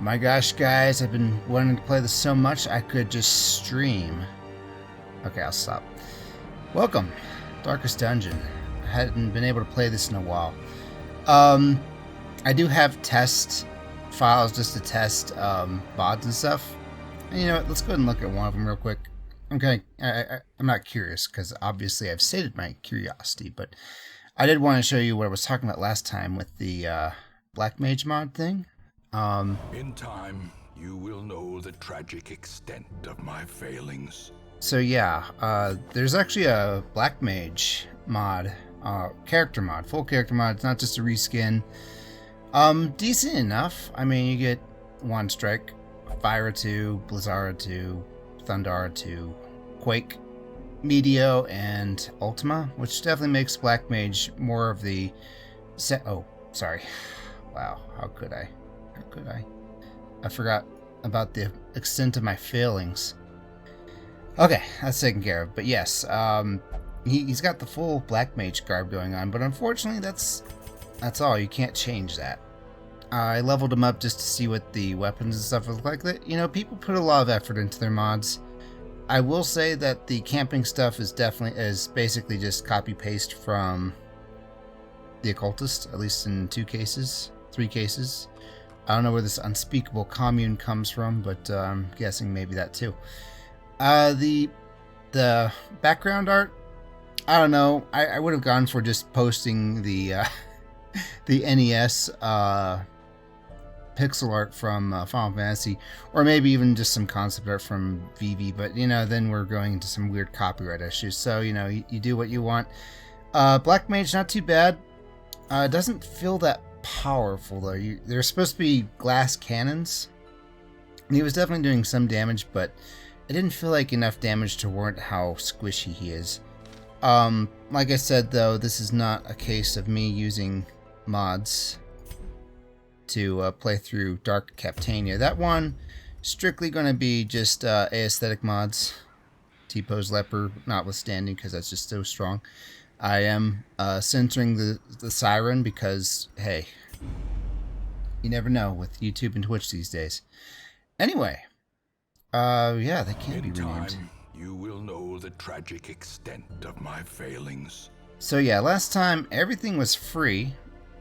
My gosh, guys, I've been wanting to play this so much I could just stream. Okay, I'll stop. Welcome, Darkest Dungeon. I hadn't been able to play this in a while. I do have test files just to test mods and stuff. And you know what? Let's go ahead and look at one of them real quick. I'm not curious because obviously I've sated my curiosity, but I did want to show you what I was talking about last time with the Black Mage mod thing. In time, you will know the tragic extent of my failings. So yeah, there's actually a Black Mage mod, character mod, full character mod. It's not just a reskin. Decent enough. I mean, you get One Strike, Fire 2, Blizzara 2, Thundara 2, Quake, Meteo, and Ultima, which definitely makes Black Mage more of the Oh, sorry. Wow, how could I? How could I? I forgot about the extent of my failings. Okay, that's taken care of. But yes, he's got the full Black Mage garb going on, but unfortunately that's all. You can't change that. I leveled him up just to see what the weapons and stuff look like. That, you know, people put a lot of effort into their mods. I will say that the camping stuff is basically just copy paste from the Occultist, at least in 3 cases. I don't know where this unspeakable commune comes from, but I'm guessing maybe that too. The background art, I don't know. I would have gone for just posting the the NES pixel art from Final Fantasy, or maybe even just some concept art from VV. But you know, then we're going into some weird copyright issues. So you know, you do what you want. Black Mage, not too bad. Doesn't feel that powerful though. They're supposed to be glass cannons, and he was definitely doing some damage, but it didn't feel like enough damage to warrant how squishy he is. Like I said though, this is not a case of me using mods to play through Dark Captania. That one strictly going to be just aesthetic mods, T-Pose Leper notwithstanding, because that's just so strong. I am censoring the siren because, hey, you never know with YouTube and Twitch these days. Anyway, yeah, they can't be renamed. In time, you will know the tragic extent of my failings. So yeah, last time everything was free,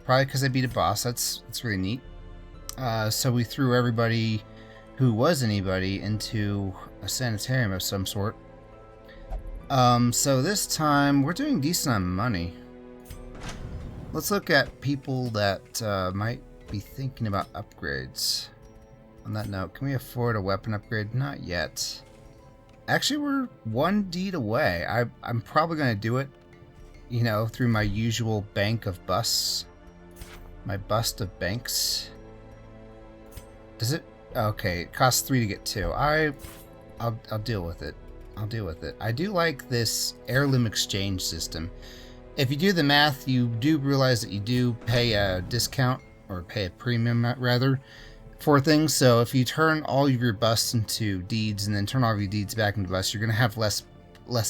probably because I beat a boss. That's really neat. So we threw everybody who was anybody into a sanitarium of some sort. So this time we're doing decent on money. Let's look at people that might be thinking about upgrades. On that note, can we afford a weapon upgrade? Not yet. Actually, we're 1 deed away. I'm probably going to do it, you know, through my usual bank of busts. My bust of banks. Does it? Okay, it costs 3 to get 2. I'll deal with it. I'll deal with it. I do like this heirloom exchange system. If you do the math, you do realize that you do pay a discount, or pay a premium rather, for things. So if you turn all of your busts into deeds and then turn all of your deeds back into busts, you're going to have less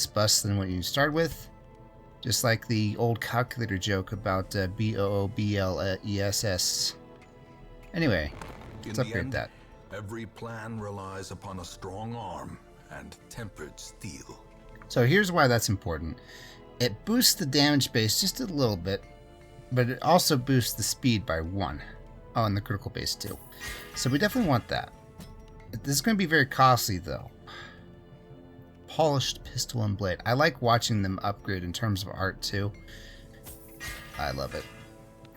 busts than what you start with. Just like the old calculator joke about BOOBLESS. Anyway, let's upgrade that. Every plan relies upon a strong arm and tempered steel. So here's why that's important. It boosts the damage base just a little bit, but it also boosts the speed by 1. Oh, and the critical base too. So we definitely want that. This is going to be very costly though. Polished pistol and blade. I like watching them upgrade in terms of art too. I love it.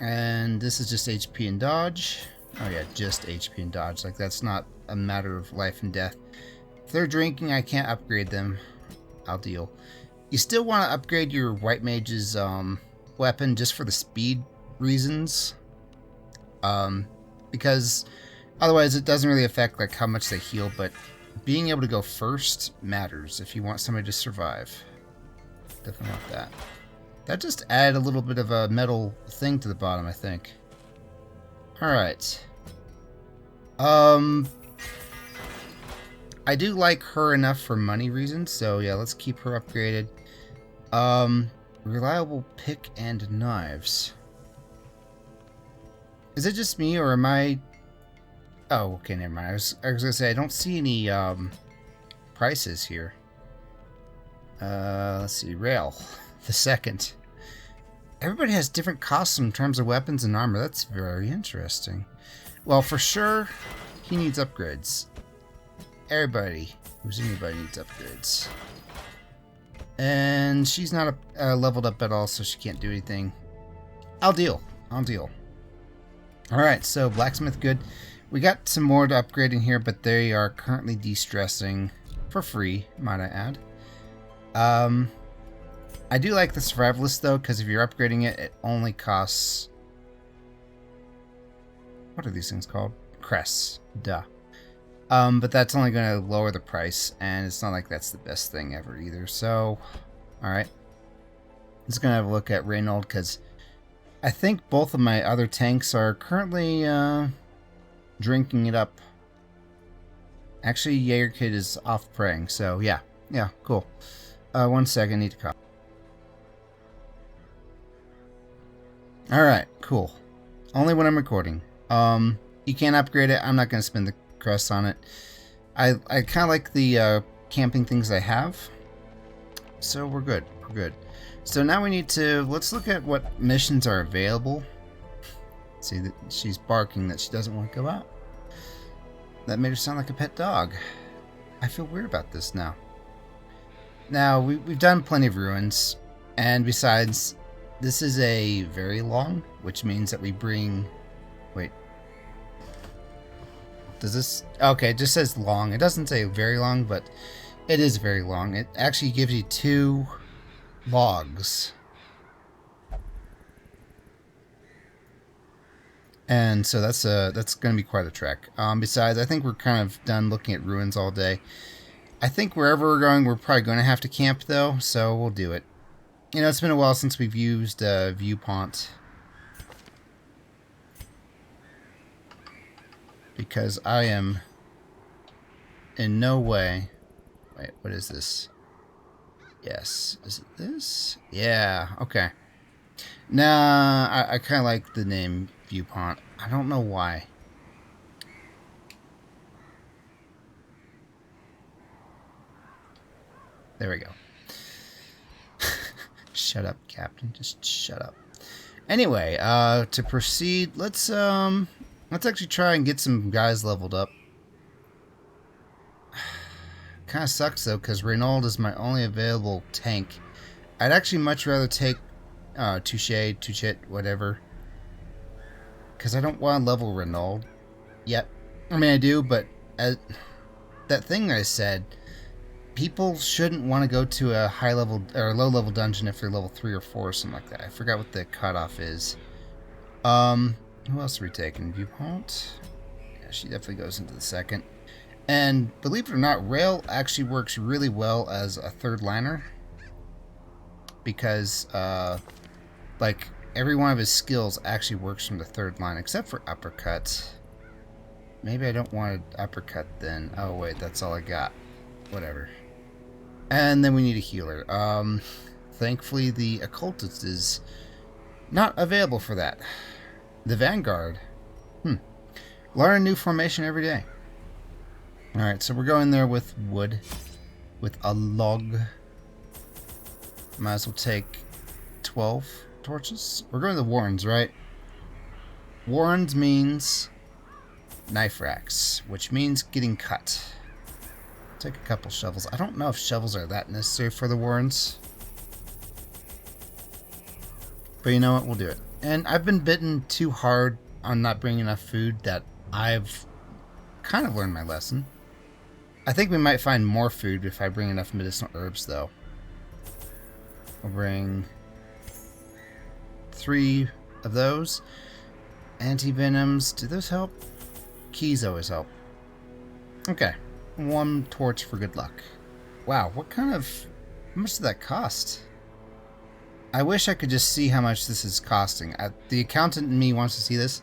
And this is just HP and dodge. Oh yeah, just HP and dodge. Like that's not a matter of life and death. If they're drinking, I can't upgrade them. I'll deal. You still want to upgrade your White Mage's weapon just for the speed reasons. Because otherwise it doesn't really affect like how much they heal, but being able to go first matters if you want somebody to survive. Definitely want that. That just added a little bit of a metal thing to the bottom, I think. Alright. I do like her enough for money reasons, so yeah, let's keep her upgraded. Reliable pick and knives. Is it just me, or am I Oh, okay, never mind. I was gonna say I don't see any prices here. Let's see, Rayle II. Everybody has different costs in terms of weapons and armor. That's very interesting. Well, for sure, he needs upgrades. Everybody who's anybody needs upgrades. And she's not leveled up at all, so she can't do anything. I'll deal. Alright, so blacksmith good. We got some more to upgrade in here, but they are currently de-stressing for free, might I add. I do like the survivalist though, because if you're upgrading it, it only costs... What are these things called? Crests. Duh. But that's only going to lower the price, and it's not like that's the best thing ever either. So, alright. Just going to have a look at Rayle, because I think both of my other tanks are currently drinking it up. Actually, Jaeger Kid is off praying, so yeah. Yeah, cool. 1 second, need to call. Alright, cool. Only when I'm recording. You can't upgrade it. I'm not going to spend the crest on it. I kind of like the camping things I have. So we're good. We're good. So now we need to... Let's look at what missions are available. See, that she's barking that she doesn't want to go out. That made her sound like a pet dog. I feel weird about this now. Now, we've done plenty of ruins. And besides, this is a very long, which means that we bring... Wait. Does this... Okay, it just says long. It doesn't say very long, but it is very long. It actually gives you 2 logs. And so that's going to be quite a trek. Besides, I think we're kind of done looking at ruins all day. I think wherever we're going, we're probably going to have to camp, though, so we'll do it. You know, it's been a while since we've used Viewpont. Because I am in no way... Wait, what is this? Yes. Is it this? Yeah, okay. Nah, I kind of like the name Viewpont. I don't know why. There we go. Shut up, Captain. Just shut up. Anyway, to proceed, let's actually try and get some guys leveled up. Kind of sucks though, because Rayle is my only available tank. I'd actually much rather take Touche, whatever. Because I don't want to level Rayle yet. I mean, I do, but as that thing I said, people shouldn't want to go to a high level or low level dungeon if they're level 3 or 4 or something like that. I forgot what the cutoff is. Who else are we taking? Viewpont? Yeah, she definitely goes into the second. And believe it or not, Rayle actually works really well as a third liner. Because, like, every one of his skills actually works from the third line, except for uppercut. Maybe I don't want to uppercut then. Oh, wait, that's all I got. Whatever. And then we need a healer. Thankfully, the occultist is not available for that. The Vanguard. Learn a new formation every day. Alright, so we're going there with wood. With a log. Might as well take 12 torches. We're going to the Warrens, right? Warrens means knife racks, which means getting cut. Take a couple shovels. I don't know if shovels are that necessary for the Warrens. But you know what? We'll do it. And I've been bitten too hard on not bringing enough food that I've kind of learned my lesson. I think we might find more food if I bring enough medicinal herbs, though. I'll bring 3 of those. Anti-venoms. Do those help? Keys always help. Okay. 1 torch for good luck. Wow, what kind of... How much did that cost? I wish I could just see how much this is costing. The accountant in me wants to see this.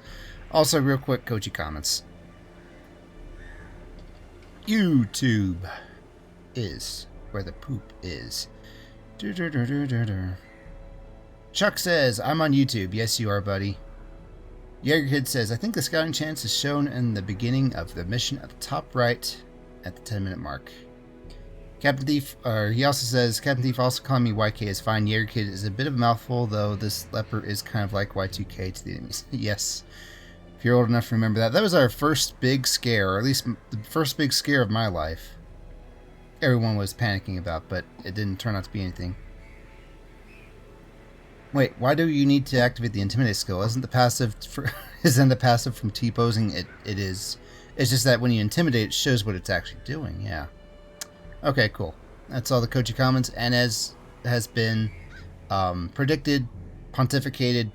Also, real quick, Koji comments. YouTube is where the poop is. Chuck says, I'm on YouTube. Yes, you are, buddy. Jaegerkid says, I think the scouting chance is shown in the beginning of the mission at the top right at the 10-minute mark. Captain Thief, he also says, Captain Thief also calling me YK is fine. Jaegerkid is a bit of a mouthful, though this leper is kind of like Y2K to the enemies. Yes. If you're old enough to remember that. That was our first big scare, or at least the first big scare of my life. Everyone was panicking about, but it didn't turn out to be anything. Wait, why do you need to activate the Intimidate skill? Isn't the passive from T-posing? It is. It's just that when you intimidate, it shows what it's actually doing, yeah. Okay, cool. That's all the Koji comments, and as has been predicted, pontificated,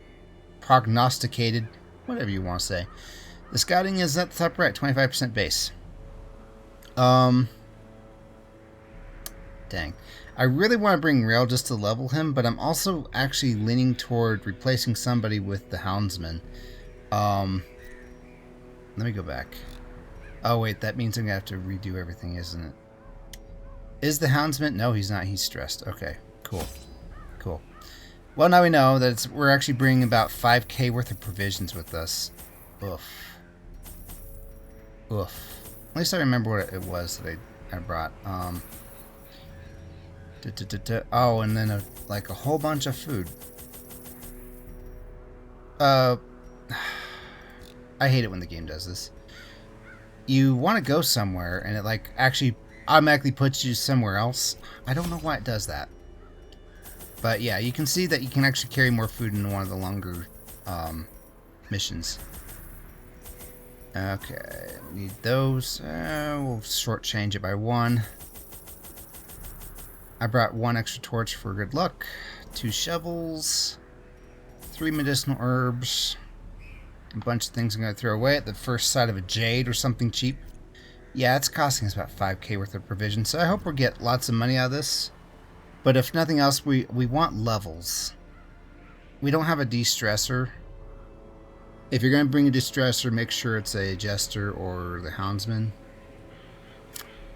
prognosticated, whatever you want to say. The scouting is at the top right, 25% base. Dang. I really want to bring Rayle just to level him, but I'm also actually leaning toward replacing somebody with the Houndsman. Let me go back. Oh wait, that means I'm going to have to redo everything, isn't it? Is the Houndsman? No, he's not. He's stressed. Okay, cool. Cool. Well, now we know that we're actually bringing about 5k worth of provisions with us. Oof. Oof. At least I remember what it was that I brought. Oh, and then like a whole bunch of food. I hate it when the game does this. You want to go somewhere, and it like actually automatically puts you somewhere else. I don't know why it does that. But yeah, you can see that you can actually carry more food in one of the longer missions. Okay, need those. We'll shortchange it by 1. I brought 1 extra torch for good luck, 2 shovels, 3 medicinal herbs, a bunch of things I'm going to throw away at the first sight of a jade or something cheap. Yeah, it's costing us about 5k worth of provisions, so I hope we'll get lots of money out of this. But if nothing else, we want levels. We don't have a de-stressor. If you're going to bring a de-stressor, make sure it's a Jester or the Houndsman.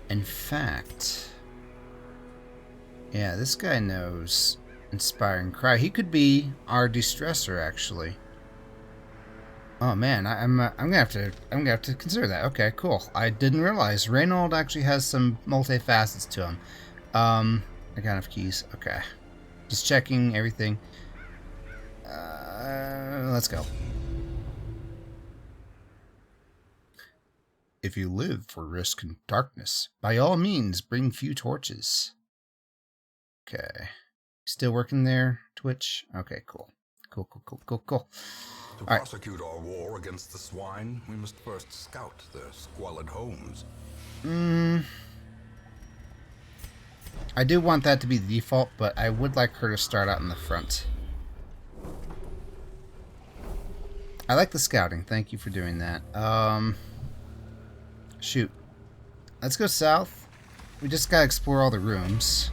In fact... yeah, this guy knows Inspiring Cry. He could be our de-stressor, actually. Oh man, I'm gonna have to consider that. Okay, cool. I didn't realize Reynold actually has some multi-facets to him. I got enough keys. Okay, just checking everything. Let's go. If you live for risk and darkness, by all means, bring few torches. Okay, still working there, Twitch. Okay, cool. Cool. To prosecute our war against the swine, we must first scout their squalid homes. I do want that to be the default, but I would like her to start out in the front. I like the scouting. Thank you for doing that. Shoot. Let's go south. We just gotta explore all the rooms.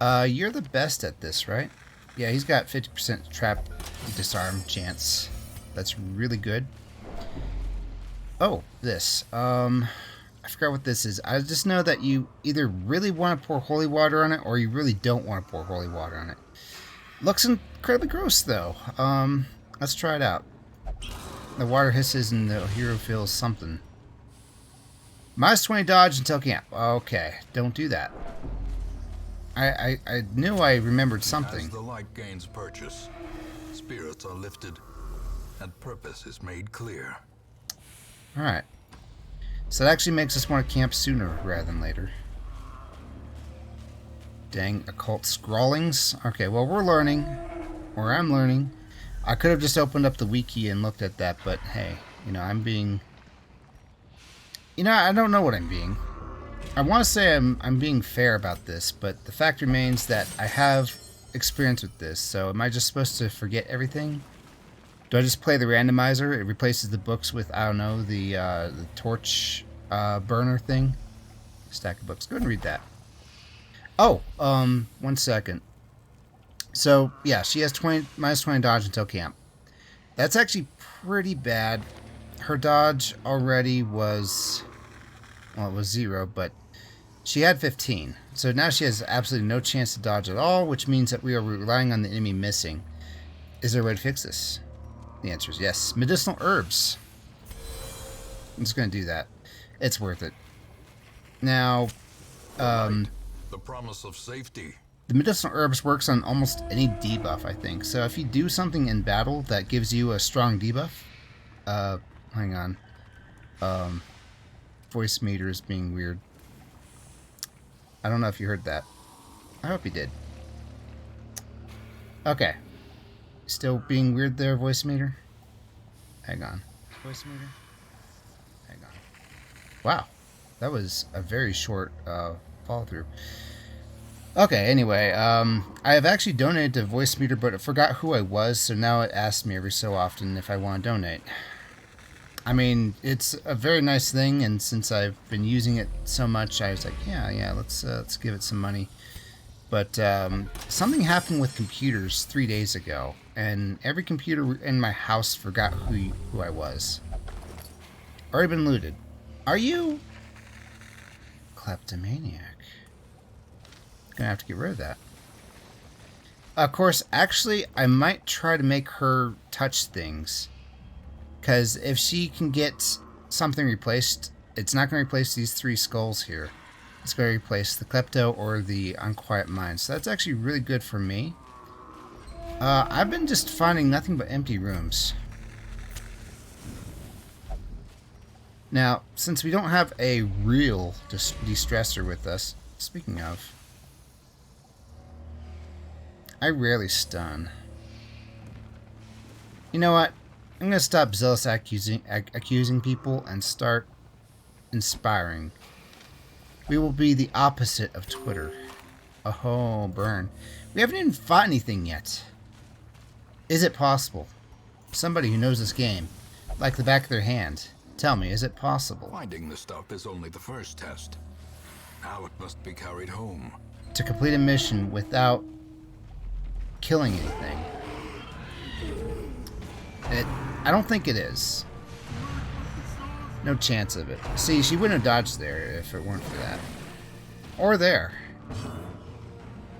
You're the best at this, right? Yeah, he's got 50% trap disarm chance. That's really good. Oh, this. I forgot what this is. I just know that you either really want to pour holy water on it or you really don't want to pour holy water on it. Looks incredibly gross, though. Let's try it out. The water hisses and the hero feels something. Minus 20 dodge until camp. Okay, don't do that. I knew I remembered something. As the light gains purchase, spirits are lifted, and purpose is made clear. Alright. So that actually makes us want to camp sooner rather than later. Dang, occult scrawlings. Okay, well, we're learning. Or I'm learning. I could have just opened up the wiki and looked at that, but hey, you know, I'm being... you know, I don't know what I'm being. I want to say I'm being fair about this, but the fact remains that I have experience with this, so am I just supposed to forget everything? Do I just play the randomizer? It replaces the books with, I don't know, the torch burner thing? Stack of books. Go ahead and read that. Oh, 1 second. So, yeah, she has minus 20 dodge until camp. That's actually pretty bad. Her dodge already was... well, it was 0, but she had 15. So now she has absolutely no chance to dodge at all, which means that we are relying on the enemy missing. Is there a way to fix this? The answer is yes. Medicinal herbs. I'm just going to do that. It's worth it. Now, Right. The promise of safety. the medicinal herbs works on almost any debuff, I think. So if you do something in battle that gives you a strong debuff, hang on. Voice meter is being weird. I don't know if you heard that. I hope you did. Okay. Still being weird there, voice meter? Hang on. Voice meter? Hang on. Wow. That was a very short follow through. Okay, anyway, I have actually donated to voice meter, but it forgot who I was, so now it asks me every so often if I want to donate. I mean, it's a very nice thing, and since I've been using it so much, I was like, yeah, let's give it some money. But something happened with computers 3 days ago, and every computer in my house forgot who I was. Already been looted. Are you kleptomaniac? Gonna have to get rid of that. Of course, actually, I might try to make her touch things. Because if she can get something replaced, it's not going to replace these 3 skulls here. It's going to replace the Klepto or the Unquiet Mind. So that's actually really good for me. I've been just finding nothing but empty rooms. Now, since we don't have a real de-stressor with us, speaking of, I rarely stun. You know what? I'm going to stop zealous accusing people and start inspiring. We will be the opposite of Twitter. Oh, burn. We haven't even fought anything yet. Is it possible? Somebody who knows this game, like the back of their hand, tell me, is it possible? Finding the stuff is only the first test. Now it must be carried home. To complete a mission without killing anything. I don't think it is. No chance of it. See, she wouldn't have dodged there if it weren't for that. Or there.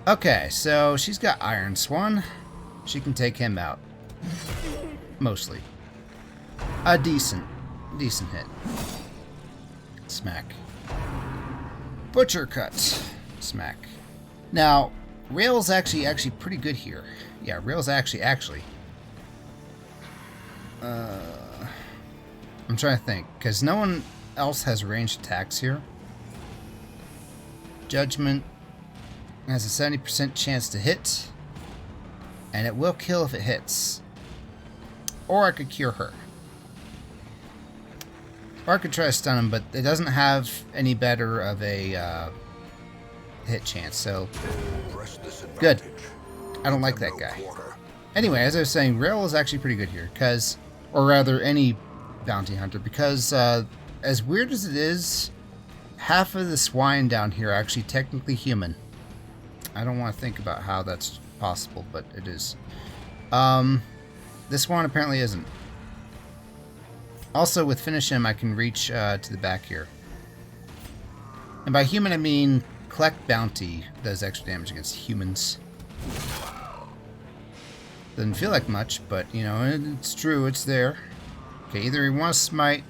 Okay, so she's got Iron Swan. She can take him out. Mostly. A decent hit. Smack. Butcher cut. Smack. Now, Rayle's actually pretty good here. Yeah, Rayle's actually. I'm trying to think, because no one else has ranged attacks here. Judgment has a 70% chance to hit, and it will kill if it hits. Or I could cure her. Or I could try to stun him, but it doesn't have any better of a hit chance, so good. I don't like that guy. Anyway, as I was saying, Rayle is actually pretty good here, because, or rather, any bounty hunter, because as weird as it is, half of the swine down here are actually technically human. I don't want to think about how that's possible, but it is. This one apparently isn't. Also, with Finish Him, I can reach to the back here. And by human, I mean collect bounty does extra damage against humans. Doesn't feel like much, but, you know, it's true, it's there. Okay, either we want to smite,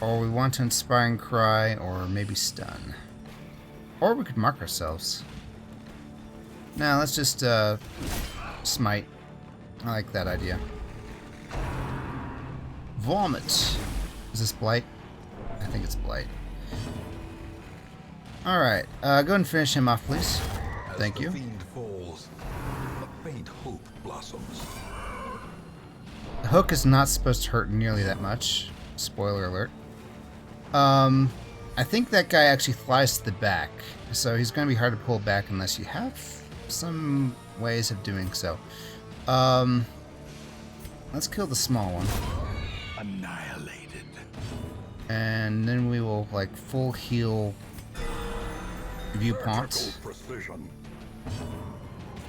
or we want to inspiring cry, or maybe stun. Or we could mark ourselves. Now, let's just smite. I like that idea. Vomit. Is this Blight? I think it's Blight. Alright, go ahead and finish him off, please. Thank you. As the fiend falls, a faint hope blossoms. The hook is not supposed to hurt nearly that much. Spoiler alert. I think that guy actually flies to the back, so he's going to be hard to pull back unless you have some ways of doing so. Let's kill the small one. Annihilated. And then we will, like, full heal viewpoint. Precision.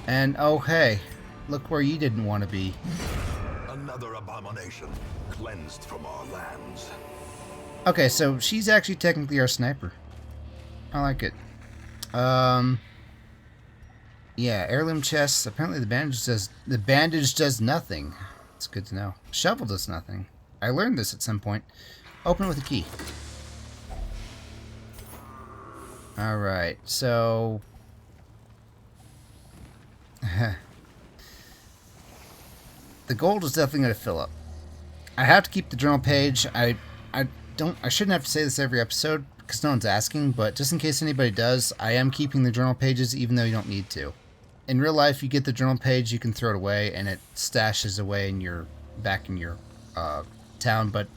And, oh hey, look where you didn't want to be. Another abomination cleansed from our lands. Okay, so she's actually technically our sniper. I like it. Yeah, heirloom chests. Apparently the bandage does nothing. It's good to know. Shovel does nothing. I learned this at some point. Open it with a key. Alright, so... the gold is definitely going to fill up. I have to keep the journal page. I shouldn't have to say this every episode because no one's asking, but just in case anybody does, I am keeping the journal pages even though you don't need to. In real life, you get the journal page, you can throw it away, and it stashes away in your back in your town. But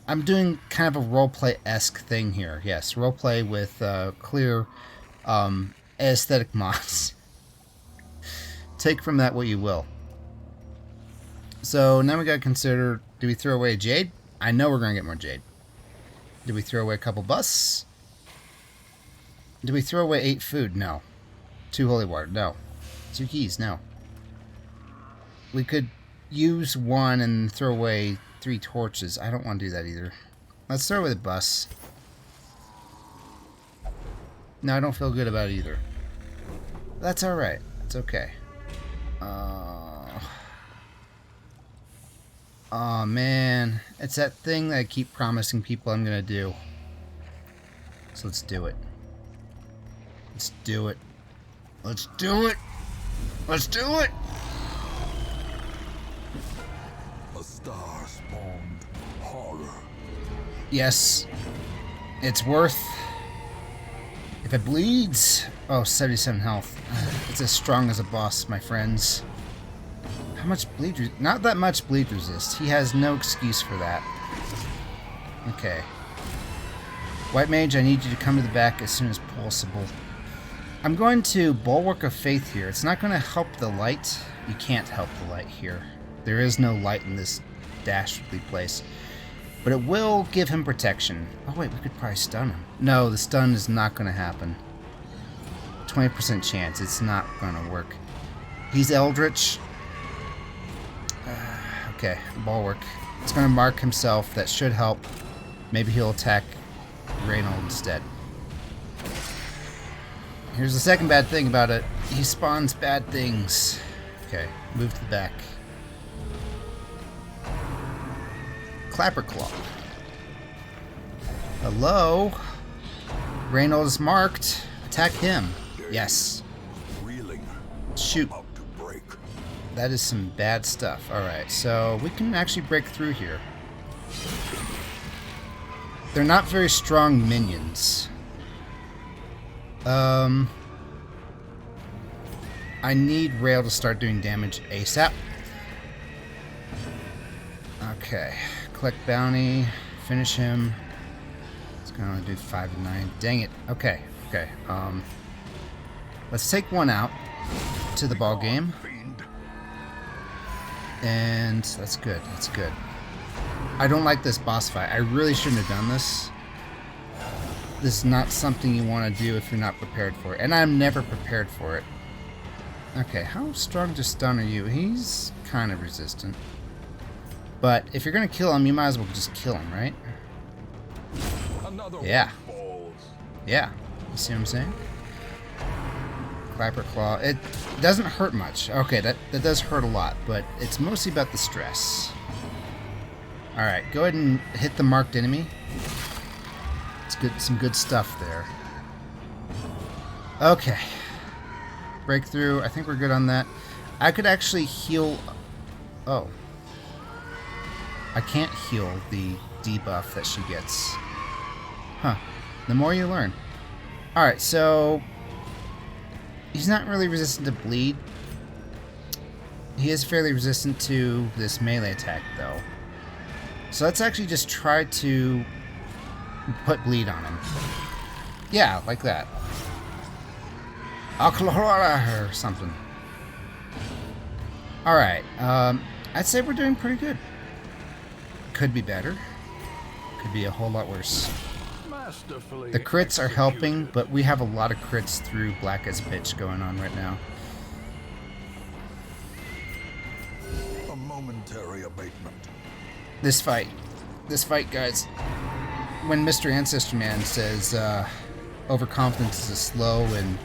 I'm doing kind of a roleplay-esque thing here. Yes, roleplay with clear aesthetic mods. Take from that what you will. So now we gotta consider: do we throw away jade? I know we're gonna get more jade. Do we throw away a couple busts? Do we throw away 8 food? No. 2 holy water? No. 2 keys? No. We could use 1 and throw away 3 torches. I don't want to do that either. Let's throw away the bus. No, I don't feel good about it either. That's alright. It's okay. Oh man, it's that thing that I keep promising people I'm gonna do. So let's do it. Let's do it. Let's do it. Let's do it. A star spawned horror. Yes. It's worth. If it bleeds. Oh, 77 health. It's as strong as a boss, my friends. How much bleed? Not that much bleed resist. He has no excuse for that. Okay. White Mage, I need you to come to the back as soon as possible. I'm going to Bulwark of Faith here. It's not going to help the light. You can't help the light here. There is no light in this dastardly place. But it will give him protection. Oh wait, we could probably stun him. No, the stun is not going to happen. 20% chance. It's not going to work. He's Eldritch. Okay, Bulwark. It's going to mark himself. That should help. Maybe he'll attack Rayle instead. Here's the second bad thing about it. He spawns bad things. Okay, move to the back. Clapper Claw. Hello? Rayle is marked. Attack him. Yes. Shoot. That is some bad stuff. Alright, so we can actually break through here. They're not very strong minions. I need Rayle to start doing damage ASAP. Okay. Collect bounty. Finish him. It's gonna do 5 to 9. Dang it. Okay. Okay. Let's take one out to the ball game. And that's good. That's good. I don't like this boss fight. I really shouldn't have done this. This is not something you want to do if you're not prepared for it. And I'm never prepared for it. Okay, how strong to stun are you? He's kind of resistant. But if you're going to kill him, you might as well just kill him, right? Yeah. Yeah. You see what I'm saying? Clapper Claw. It doesn't hurt much. Okay, that does hurt a lot, but it's mostly about the stress. Alright, go ahead and hit the marked enemy. It's good, some good stuff there. Okay. Breakthrough. I think we're good on that. I could actually heal... Oh. I can't heal the debuff that she gets. Huh. The more you learn. Alright, so... he's not really resistant to bleed. He is fairly resistant to this melee attack, though. So let's actually just try to put bleed on him. Yeah, like that. Or something. Alright, I'd say we're doing pretty good. Could be better. Could be a whole lot worse. The crits are helping, but we have a lot of crits through Black as Pitch going on right now. A momentary abatement. This fight, guys. When Mr. Ancestor Man says overconfidence is a slow and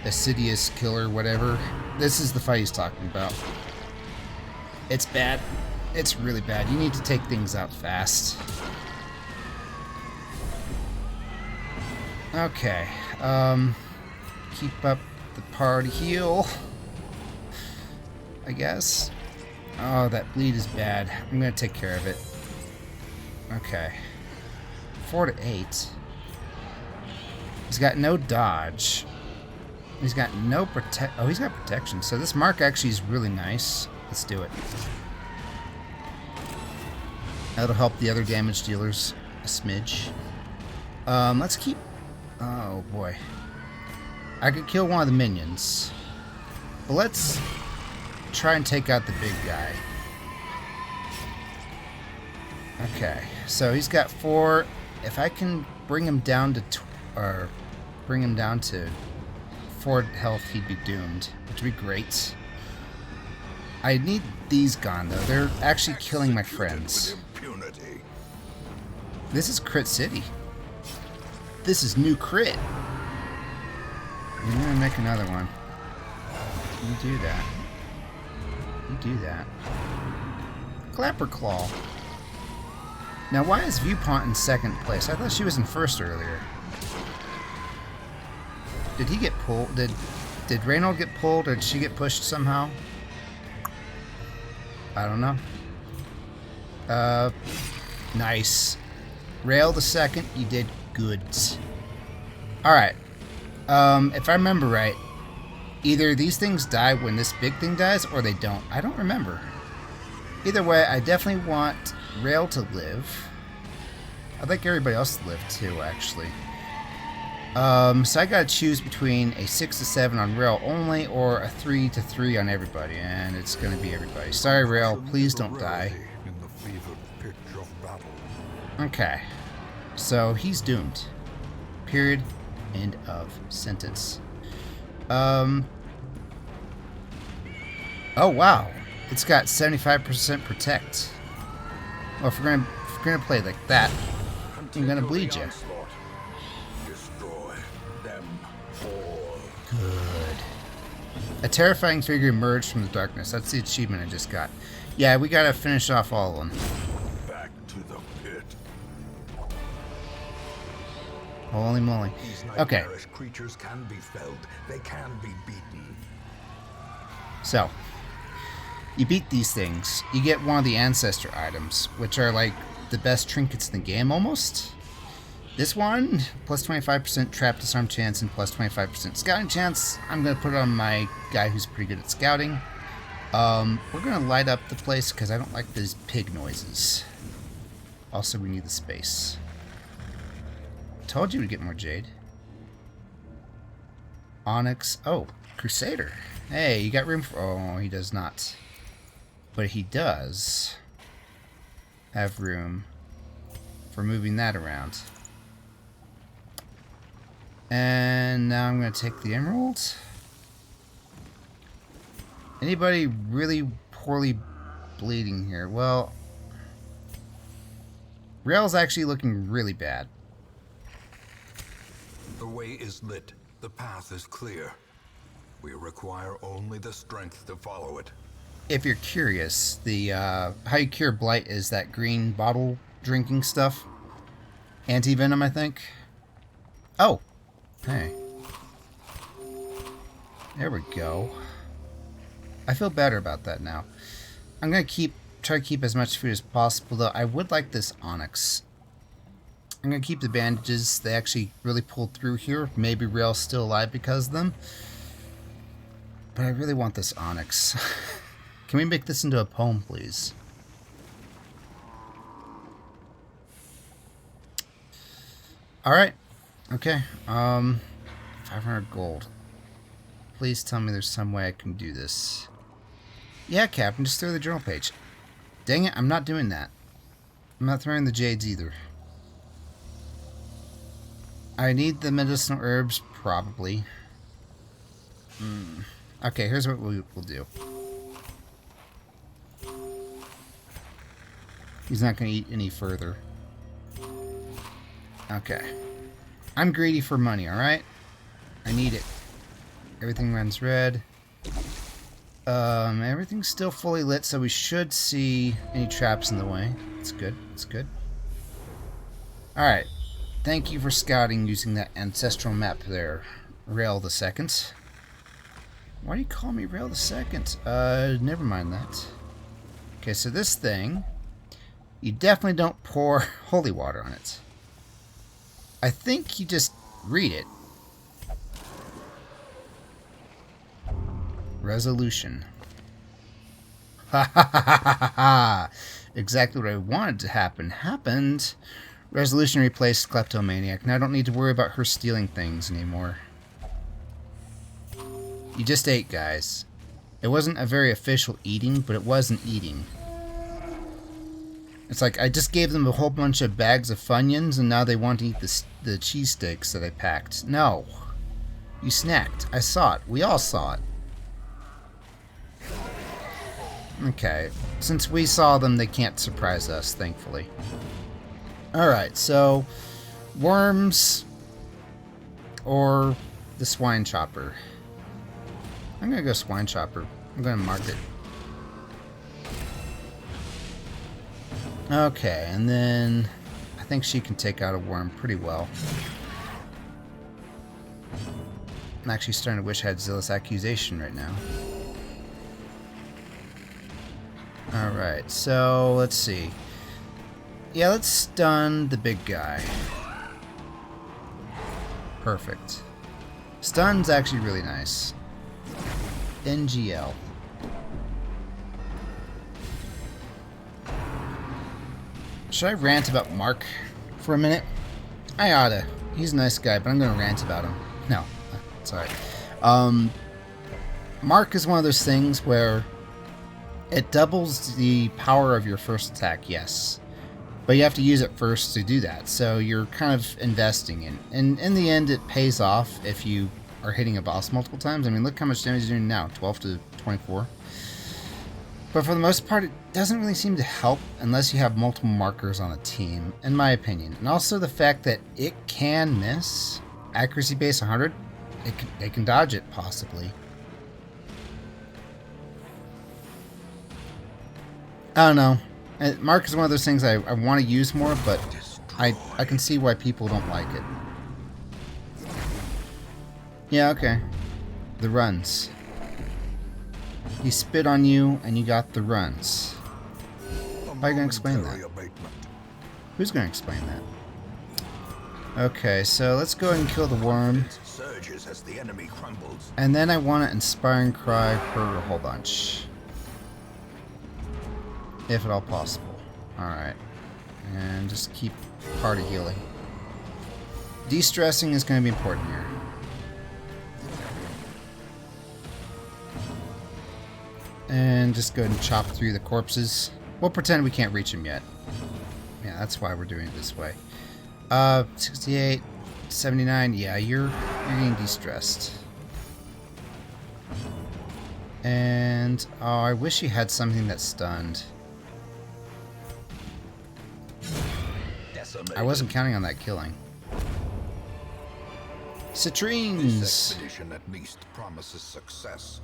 assiduous killer, whatever, this is the fight he's talking about. It's bad. It's really bad. You need to take things out fast. Okay. Keep up the party heal, I guess. Oh, that bleed is bad. I'm gonna take care of it. Okay. 4 to 8. He's got no dodge. He's got no protect. Oh, he's got protection. So this mark actually is really nice. Let's do it. That'll help the other damage dealers a smidge. Let's keep... Oh, boy. I could kill one of the minions. But let's try and take out the big guy. Okay. So he's got 4. If I can bring him down to... bring him down to 4 health, he'd be doomed. Which would be great. I need these gone, though. They're actually killing my friends. This is Crit City. This is new crit. I'm gonna make another one. You do that. You do that. Clapper Claw. Now, why is Viewpont in second place? I thought she was in first earlier. Did he get pulled? Did Rayle get pulled, or did she get pushed somehow? I don't know. Nice. Rayle II, you did good. Alright. If I remember right, either these things die when this big thing dies, or they don't. I don't remember. Either way, I definitely want Rayle to live. I'd like everybody else to live too, actually. So I gotta choose between a 6 to 7 on Rayle only, or a 3 to 3 on everybody, and it's gonna be everybody. Sorry, Rayle, please don't die. Okay, so he's doomed. Period. End of sentence. Oh wow, it's got 75% protect. Well, if we're gonna play like that, I'm gonna bleed you. Good. A terrifying figure emerged from the darkness. That's the achievement I just got. Yeah, we gotta finish off all of them. Back to the pit. Holy moly. Okay. Creatures can be felled. They can be beaten. So, you beat these things. You get one of the ancestor items, which are like the best trinkets in the game almost. This one, plus 25% trap disarm chance and plus 25% scouting chance. I'm going to put it on my guy who's pretty good at scouting. We're going to light up the place because I don't like these pig noises. Also, we need the space. Told you we'd get more jade. Onyx. Oh, Crusader. Hey, you got room for... Oh, he does not. But he does have room for moving that around. And now I'm going to take the emerald. Anybody really poorly bleeding here? Well, Rayle's actually looking really bad. The way is lit. The path is clear. We require only the strength to follow it. If you're curious, the how you cure blight is that green bottle drinking stuff. Anti-venom, I think. Oh. Hey. There we go. I feel better about that now. I'm gonna try to keep as much food as possible, though I would like this onyx. I'm gonna keep the bandages. They actually really pulled through here. Maybe Rayle's still alive because of them. But I really want this onyx. Can we make this into a poem, please? Alright. Okay. 500 gold. Please tell me there's some way I can do this. Yeah, Captain, just throw the journal page. Dang it, I'm not doing that. I'm not throwing the jades either. I need the medicinal herbs, probably. Okay, here's what we'll do. He's not going to eat any further. Okay. I'm greedy for money, alright? I need it. Everything runs red. Everything's still fully lit, so we should see any traps in the way. It's good. It's good. Alright. Thank you for scouting using that ancestral map there, Rayle II. Why do you call me Rayle II? Never mind that. Okay, so this thing, you definitely don't pour holy water on it. I think you just read it. Resolution. Ha ha ha ha ha ha! Exactly what I wanted to happen happened. Resolution replaced kleptomaniac. Now I don't need to worry about her stealing things anymore. You just ate, guys. It wasn't a very official eating, but it was an eating. It's like I just gave them a whole bunch of bags of Funyuns, and now they want to eat the cheesesteaks that I packed. No. You snacked. I saw it. We all saw it. Okay. Since we saw them, they can't surprise us, thankfully. Alright, so worms or the swine chopper. I'm gonna go swine chopper. I'm gonna mark it. Okay, and then I think she can take out a worm pretty well. I'm actually starting to wish I had Zealous Accusation right now. Alright, so let's see. Yeah, let's stun the big guy. Perfect. Stun's actually really nice. NGL. Should I rant about Mark for a minute? I oughta. He's a nice guy, but I'm gonna rant about him. No, sorry. Mark is one of those things where it doubles the power of your first attack, yes. But you have to use it first to do that, so you're kind of investing in. And in the end, it pays off if you are hitting a boss multiple times. I mean, look how much damage you're doing now, 12 to 24. But for the most part, it doesn't really seem to help unless you have multiple markers on a team, in my opinion. And also the fact that it can miss, accuracy base 100, it can dodge it, possibly. I don't know. Mark is one of those things I want to use more, but I can see why people don't like it. Yeah, okay. The runs. He spit on you, and you got the runs. How are you going to explain that? Who's going to explain that? Okay, so let's go ahead and kill the worm. And then I want to Inspiring Cry her a whole bunch. If at all possible. Alright. And just keep party healing. De-stressing is going to be important here. And just go ahead and chop through the corpses. We'll pretend we can't reach them yet. Yeah, that's why we're doing it this way. 68, 79. Yeah, you're getting de-stressed. And oh, I wish you had something that stunned. I wasn't counting on that killing. Citrines! This expedition at least promises success.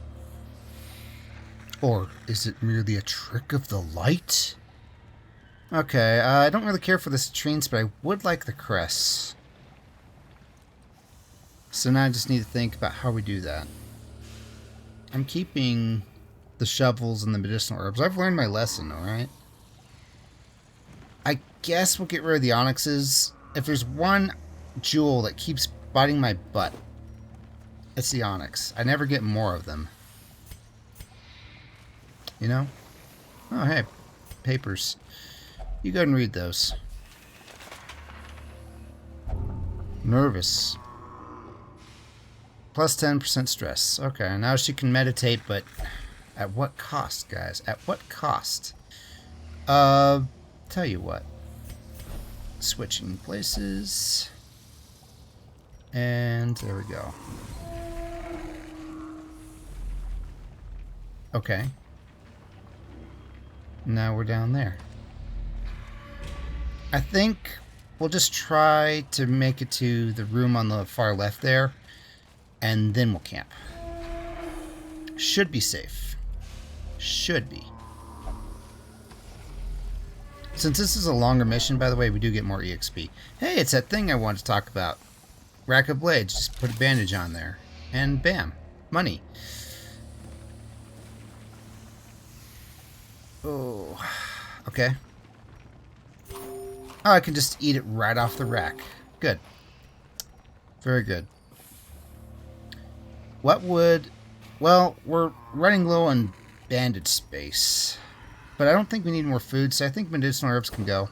Or is it merely a trick of the light? Okay, I don't really care for the citrines, but I would like the crests. So now I just need to think about how we do that. I'm keeping the shovels and the medicinal herbs. I've learned my lesson, alright? I guess we'll get rid of the onyxes. If there's one jewel that keeps biting my butt, it's the onyx. I never get more of them. You know? Oh, hey. Papers. You go ahead and read those. Nervous. Plus 10% stress. Okay, now she can meditate, but at what cost, guys? At what cost? Tell you what. Switching places. And there we go. Okay. Now we're down there. I think we'll just try to make it to the room on the far left there, and then we'll camp. Should be safe. Should be. Since this is a longer mission, by the way, we do get more EXP. Hey, it's that thing I wanted to talk about. Rack of blades. Just put a bandage on there. And bam. Money. Oh. Okay. Oh, I can just eat it right off the rack. Good. Very good. What would... Well, we're running low on bandage space. But I don't think we need more food, so I think medicinal herbs can go.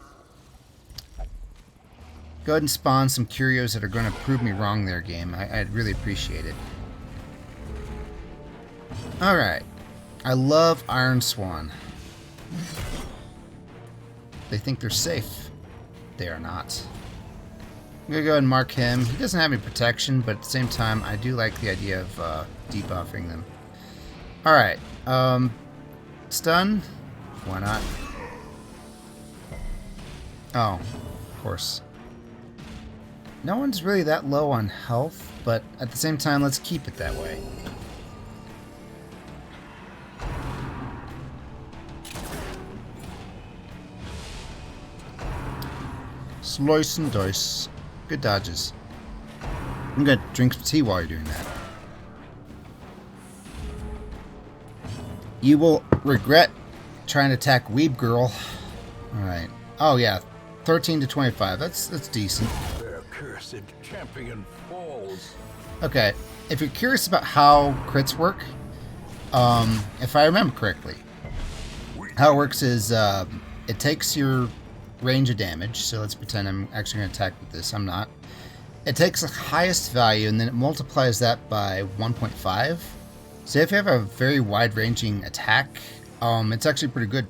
Go ahead and spawn some curios that are going to prove me wrong there, game. I'd really appreciate it. Alright. I love Iron Swan. They think they're safe. They are not. I'm going to go ahead and mark him. He doesn't have any protection, but at the same time, I do like the idea of debuffing them. Alright. Stun? Why not? Oh, of course. No one's really that low on health, but at the same time, let's keep it that way. Slice and dice. Good dodges. I'm gonna drink some tea while you're doing that. You will regret trying to attack Weeb Girl. Alright. Oh yeah. 13 to 25. That's decent. Their cursed champion falls. Okay. If you're curious about how crits work, if I remember correctly, how it works is it takes your range of damage. So let's pretend I'm actually going to attack with this. I'm not. It takes the highest value and then it multiplies that by 1.5. So if you have a very wide-ranging attack, it's actually pretty good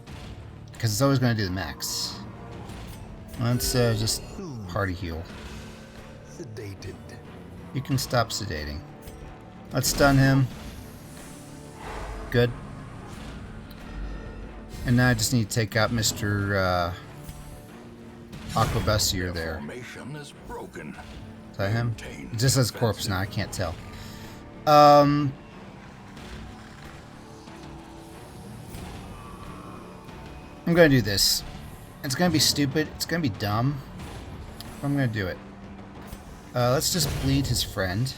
because it's always going to do the max. Let's just party heal. Sedated. You can stop sedating. Let's stun him. Good. And now I just need to take out Mr. Aquabustier there. Formation is broken. Is that him? It just says corpse now, I can't tell. I'm gonna do this. It's gonna be stupid, it's gonna be dumb. I'm gonna do it. Let's just bleed his friend.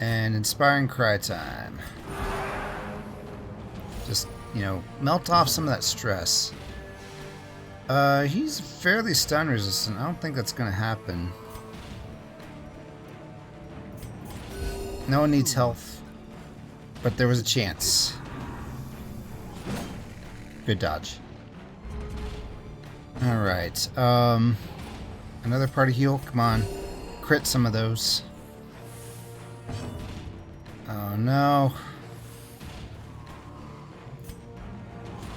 And inspiring cry time. Just, you know, melt off some of that stress. He's fairly stun resistant. I don't think that's gonna happen. No one needs health. But there was a chance. Good dodge. Alright, another party heal, come on. Crit some of those. Oh no.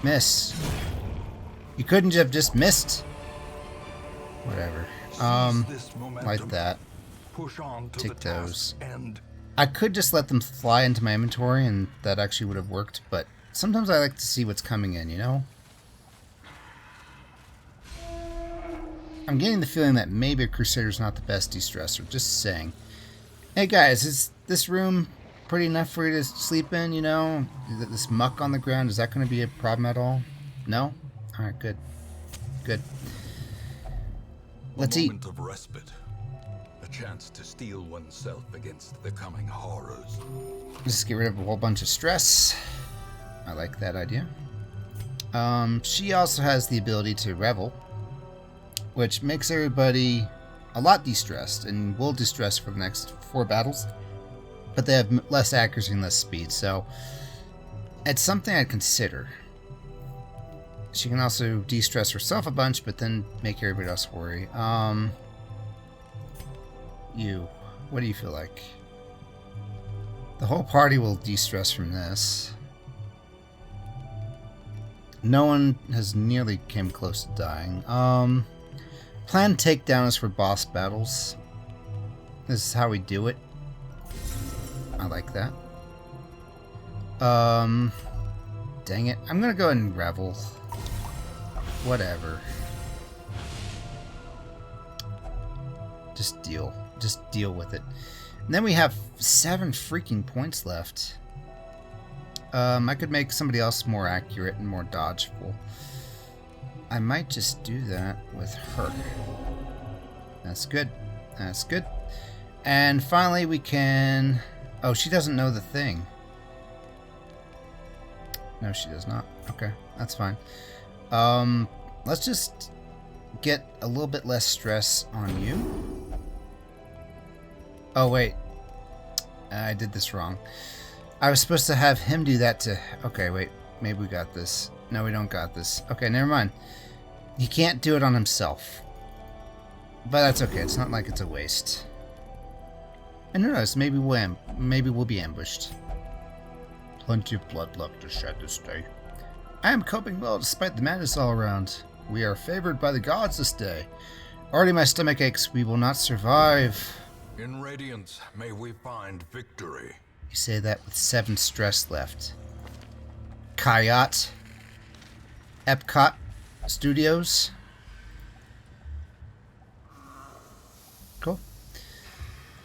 Miss. You couldn't have just missed. Whatever. Like that. Take those. I could just let them fly into my inventory and that actually would have worked, but sometimes I like to see what's coming in, you know? I'm getting the feeling that maybe a Crusader's not the best de-stressor, just saying. Hey guys, is this room pretty enough for you to sleep in, you know? This muck on the ground, is that going to be a problem at all? No? Alright, good. Good. Let's eat. A moment of respite. A chance to steel oneself against the coming horrors. Just get rid of a whole bunch of stress. I like that idea. She also has the ability to revel, which makes everybody a lot de-stressed, and will de-stress for the next 4 battles. But they have less accuracy and less speed, so it's something I'd consider. She can also de-stress herself a bunch, but then make everybody else worry. You, what do you feel like? The whole party will de-stress from this. No one has nearly came close to dying. Planned takedown is for boss battles. This is how we do it. I like that. Dang it. I'm gonna go ahead and revel. Whatever. Just deal. Just deal with it. And then we have 7 freaking points left. I could make somebody else more accurate and more dodgeable. I might just do that with her. That's good. That's good. And finally we can... Oh, she doesn't know the thing. No, she does not. Okay, that's fine. Let's just get a little bit less stress on you. Oh, wait. I did this wrong. I was supposed to have him do that to... Okay, wait. Maybe we got this. No, we don't got this. Okay, never mind. He can't do it on himself. But that's okay. It's not like it's a waste. And who knows? Maybe we'll be ambushed. Plenty of blood left to shed this day. I am coping well despite the madness all around. We are favored by the gods this day. Already my stomach aches. We will not survive. In Radiance, may we find victory. You say that with 7 stress left. Kayat. Epcot Studios. Cool.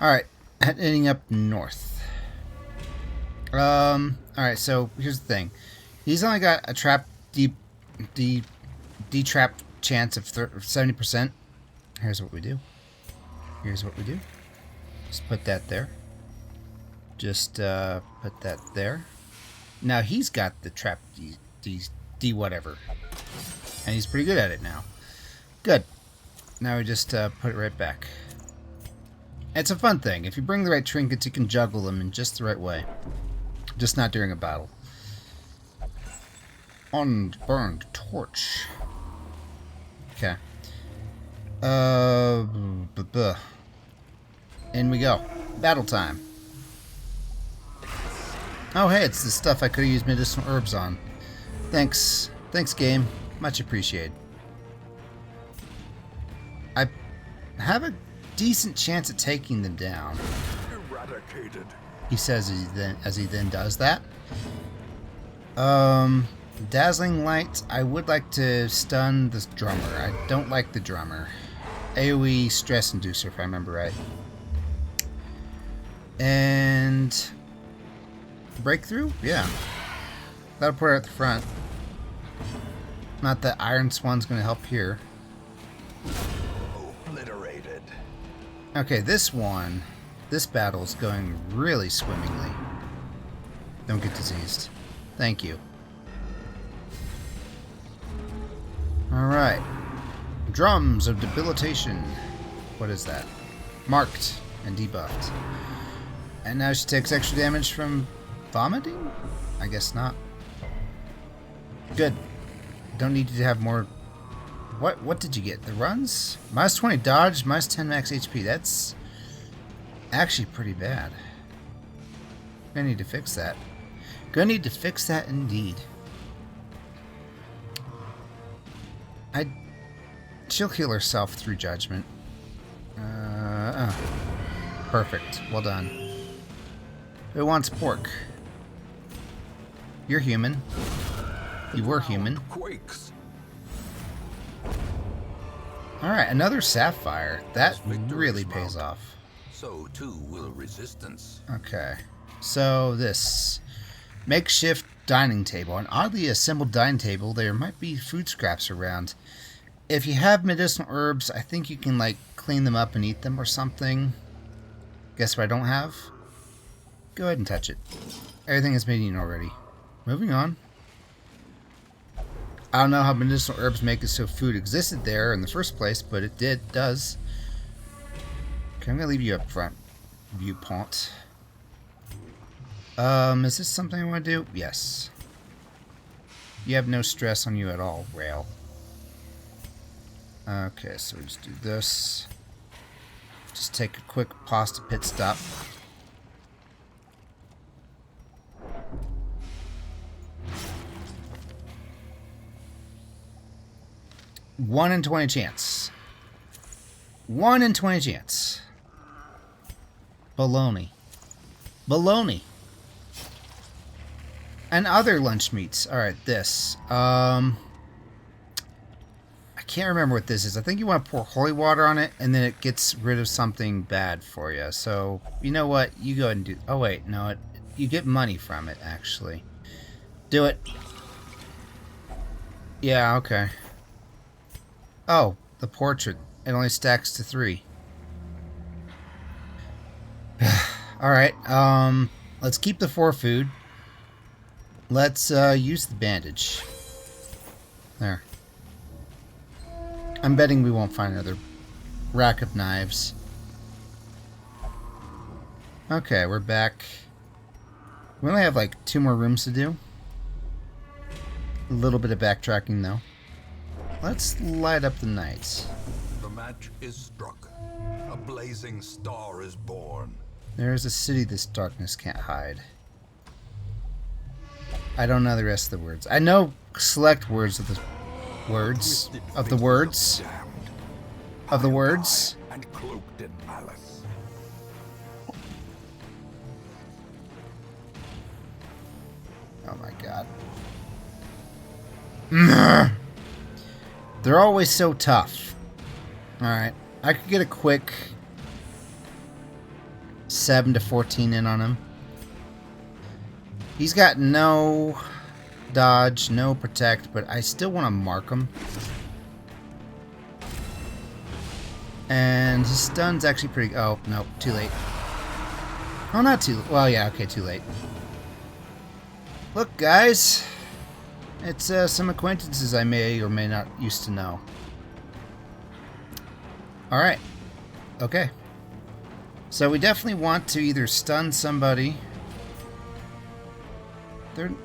Alright. Heading up north. Alright, so here's the thing. He's only got a trap de-trap chance of 70%. Here's what we do. Here's what we do. Just put that there. Just put that there. Now he's got the trap D whatever. And he's pretty good at it now. Good. Now we just put it right back. It's a fun thing. If you bring the right trinkets, you can juggle them in just the right way. Just not during a battle. Unburned torch. Okay. In we go. Battle time. Oh hey, it's the stuff I could have used medicinal herbs on. Thanks. Thanks, game. Much appreciated. I have a decent chance at taking them down. Eradicated. He says as he then does that. Dazzling light. I would like to stun this drummer. I don't like the drummer. AoE stress inducer, if I remember right. And breakthrough? Yeah. That'll put her at the front. Not that Iron Swan's going to help here. Obliterated. Okay, this battle's going really swimmingly. Don't get diseased. Thank you. Alright. Drums of debilitation. What is that? Marked and debuffed. And now she takes extra damage from vomiting? I guess not. Good. Don't need to have more... What did you get? The runs? Minus 20 dodge, minus 10 max HP. That's actually pretty bad. Gonna need to fix that. Gonna need to fix that indeed. She'll heal herself through judgment. Perfect. Well done. Who wants pork? You're human. You were human. Quakes. Alright, another sapphire. That really pays off. So too will resistance. Okay. So this makeshift dining table. An oddly assembled dining table. There might be food scraps around. If you have medicinal herbs, I think you can like clean them up and eat them or something. Guess what I don't have? Go ahead and touch it. Everything is made eaten already. Moving on. I don't know how medicinal herbs make it so food existed there in the first place, but it does. Okay, I'm gonna leave you up front. Viewpoint. Is this something I want to do? Yes. You have no stress on you at all, Rayle. Okay, so we just do this. Just take a quick pasta pit stop. One in 20 chance. 1 in 20 chance. Baloney. Baloney. And other lunch meats. Alright, this. I can't remember what this is. I think you want to pour holy water on it, and then it gets rid of something bad for you. So, you know what? You go ahead and do... Oh, wait. No, you get money from it, actually. Do it. Yeah, okay. Oh, the portrait. It only stacks to 3. Alright, let's keep the 4 food. Let's use the bandage. There. I'm betting we won't find another rack of knives. Okay, we're back. We only have like 2 more rooms to do. A little bit of backtracking though. Let's light up the night. The match is struck. A blazing star is born. There is a city this darkness can't hide. I don't know the rest of the words. I know select words of the words of the words of the words. And cloaked in malice. Oh my god. They're always so tough. Alright. I could get a quick 7 to 14 in on him. He's got no dodge, no protect, but I still want to mark him. And his stun's actually pretty... Oh, no, too late. Oh, not too... Well, yeah, okay, too late. Look, guys. It's some acquaintances I may or may not used to know. Alright. Okay. So we definitely want to either stun somebody...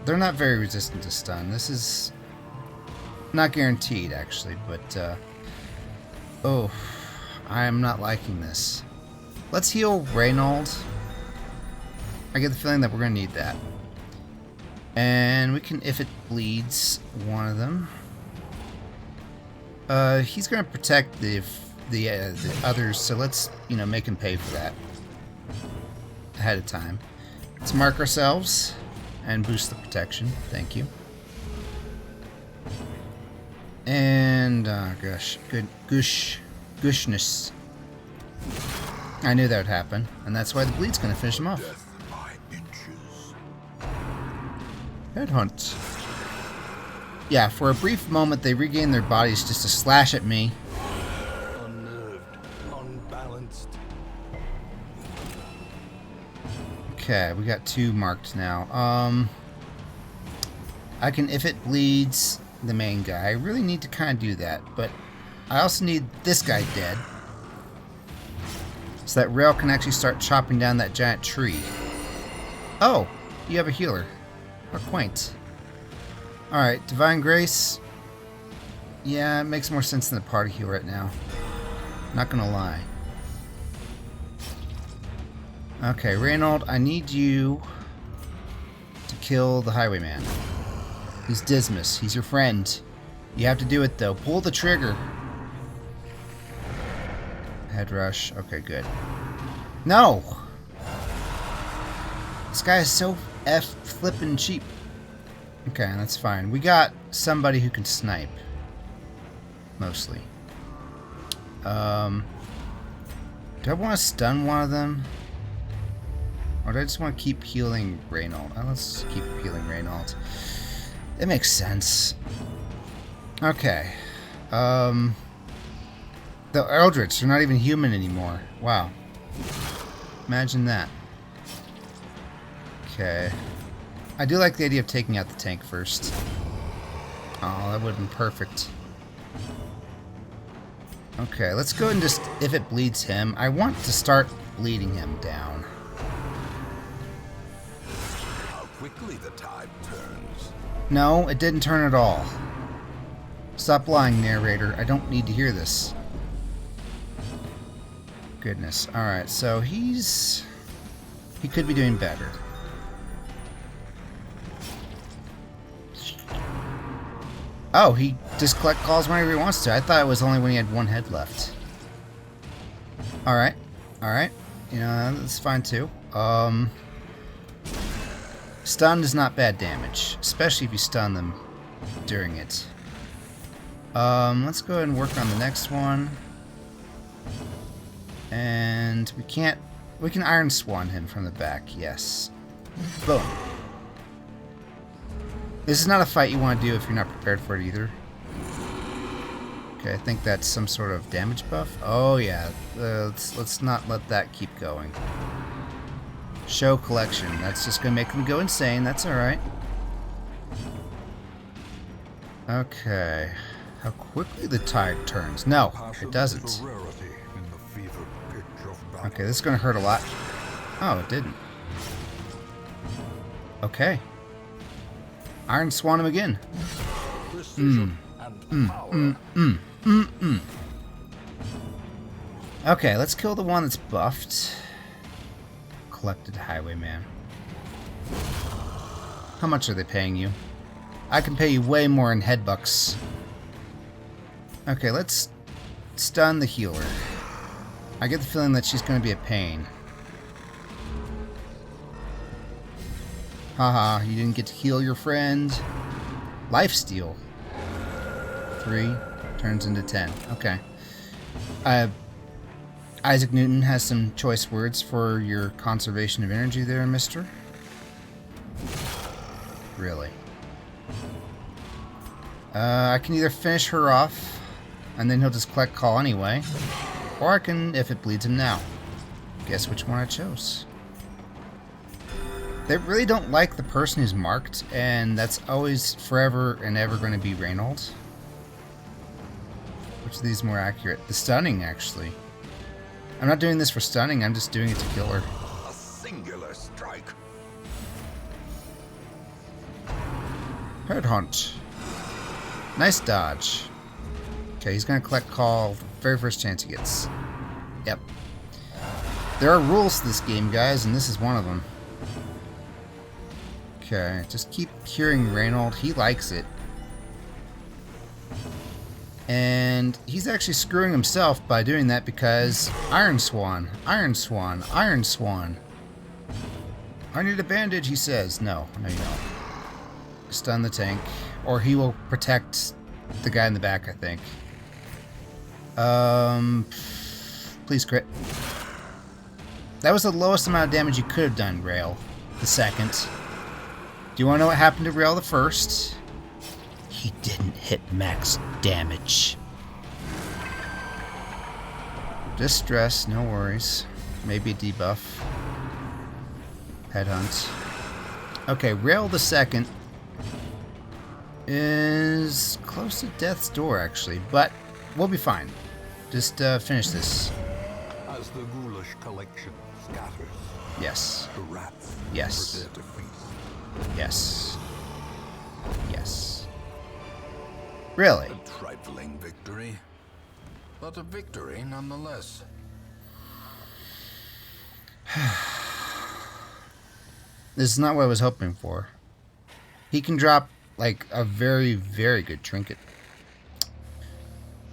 They're not very resistant to stun. This is not guaranteed, actually, but oh, I am not liking this. Let's heal Rayle. I get the feeling that we're gonna need that, and we can, if it bleeds, one of them. He's gonna protect the others, so let's make him pay for that ahead of time. Let's mark ourselves. And boost the protection. Thank you. And, gosh. Good. Gushness. I knew that would happen. And that's why the bleed's gonna finish him off. Death by inches. Headhunt. Yeah, for a brief moment they regain their bodies just to slash at me. Unnerved. Unbalanced. Okay, we got 2 marked now. I can, if it bleeds the main guy, I really need to kind of do that, but I also need this guy dead so that Rayle can actually start chopping down that giant tree. Oh, you have a healer. How quaint. Alright, Divine Grace. Yeah, it makes more sense than the party heal right now. Not gonna lie. Okay, Rayle, I need you to kill the highwayman. He's Dismas. He's your friend. You have to do it, though. Pull the trigger. Head rush. Okay, good. No! This guy is so flippin' cheap. Okay, that's fine. We got somebody who can snipe. Mostly. Do I want to stun one of them? Or do I just want to keep healing Rayle? Let's keep healing Rayle. It makes sense. Okay. The Eldritch are not even human anymore. Wow. Imagine that. Okay. I do like the idea of taking out the tank first. Oh, that would have been perfect. Okay, let's go and just, if it bleeds him, I want to start bleeding him down. How quickly the tide turns. No, it didn't turn at all. Stop lying, narrator. I don't need to hear this. Goodness. Alright, so he could be doing better. Oh, he just collect calls whenever he wants to. I thought it was only when he had 1 head left. Alright. Alright. You know, that's fine too. Stun is not bad damage, especially if you stun them during it. Let's go ahead and work on the next one. And we can Iron Swan him from the back, yes. Boom. This is not a fight you want to do if you're not prepared for it either. Okay, I think that's some sort of damage buff. Oh yeah, let's not let that keep going. Show collection. That's just gonna make them go insane. That's all right. Okay. How quickly the tide turns. No, it doesn't. Okay, this is gonna hurt a lot. Oh, it didn't. Okay. Iron Swan him again. Okay, let's kill the one that's buffed. Collected Highwayman. How much are they paying you? I can pay you way more in headbucks. Okay, let's stun the healer. I get the feeling that she's going to be a pain. Haha, you didn't get to heal your friend. Lifesteal. 3 turns into 10. Okay. Isaac Newton has some choice words for your conservation of energy there, mister. Really. I can either finish her off, and then he'll just collect call anyway, or I can, if it bleeds him now. Guess which one I chose. They really don't like the person who's marked, and that's always forever and ever going to be Reynolds. Which of these is more accurate? The stunning, actually. I'm not doing this for stunning, I'm just doing it to kill her. A singular strike. Headhunt. Nice dodge. Okay, he's gonna collect call the very first chance he gets. Yep. There are rules to this game, guys, and this is one of them. Okay, just keep curing Reynold. He likes it. And he's actually screwing himself by doing that because Iron Swan, Iron Swan, Iron Swan. I need a bandage, he says. No, no you don't. Stun the tank. Or he will protect the guy in the back, I think. Please crit. That was the lowest amount of damage you could have done, Rayle the second. Do you want to know what happened to Rayle the first? He didn't hit max damage. Distress, no worries. Maybe a debuff. Headhunt. Okay, Rayle the second is close to death's door, actually, but we'll be fine. Just finish this. As the ghoulish collection scatters, Yes. the rats Yes. prepare to feast. Yes. Yes. Really? A trifling victory, but a victory nonetheless. This is not what I was hoping for. He can drop, like, a very, very good trinket.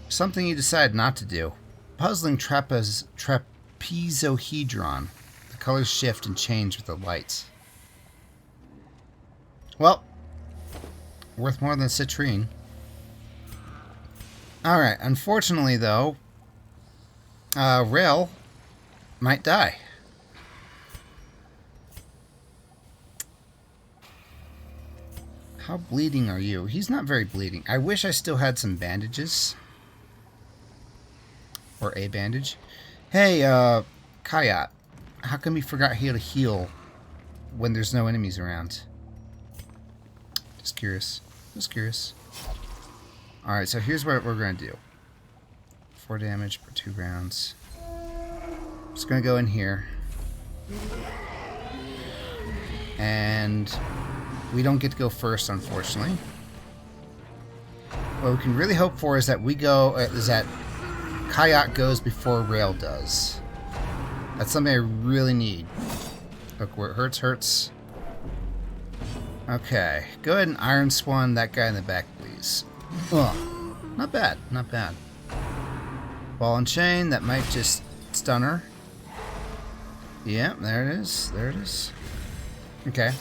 Something you decide not to do. Puzzling trapezohedron. The colors shift and change with the lights. Well, worth more than citrine. Alright, unfortunately, though, Rayle might die. How bleeding are you? He's not very bleeding. I wish I still had some bandages. Or a bandage. Hey, Kayat. How come you forgot how to heal when there's no enemies around? Just curious. Just curious. Alright, so here's what we're going to do. 4 damage per 2 rounds. Just going to go in here. And we don't get to go first, unfortunately. What we can really hope for is that Kayat goes before Rayle does. That's something I really need. Look, where it hurts, hurts. Okay, go ahead and Iron Swan that guy in the back, please. Oh, not bad, not bad. Ball and chain, that might just stun her. Yeah, there it is, there it is. Okay.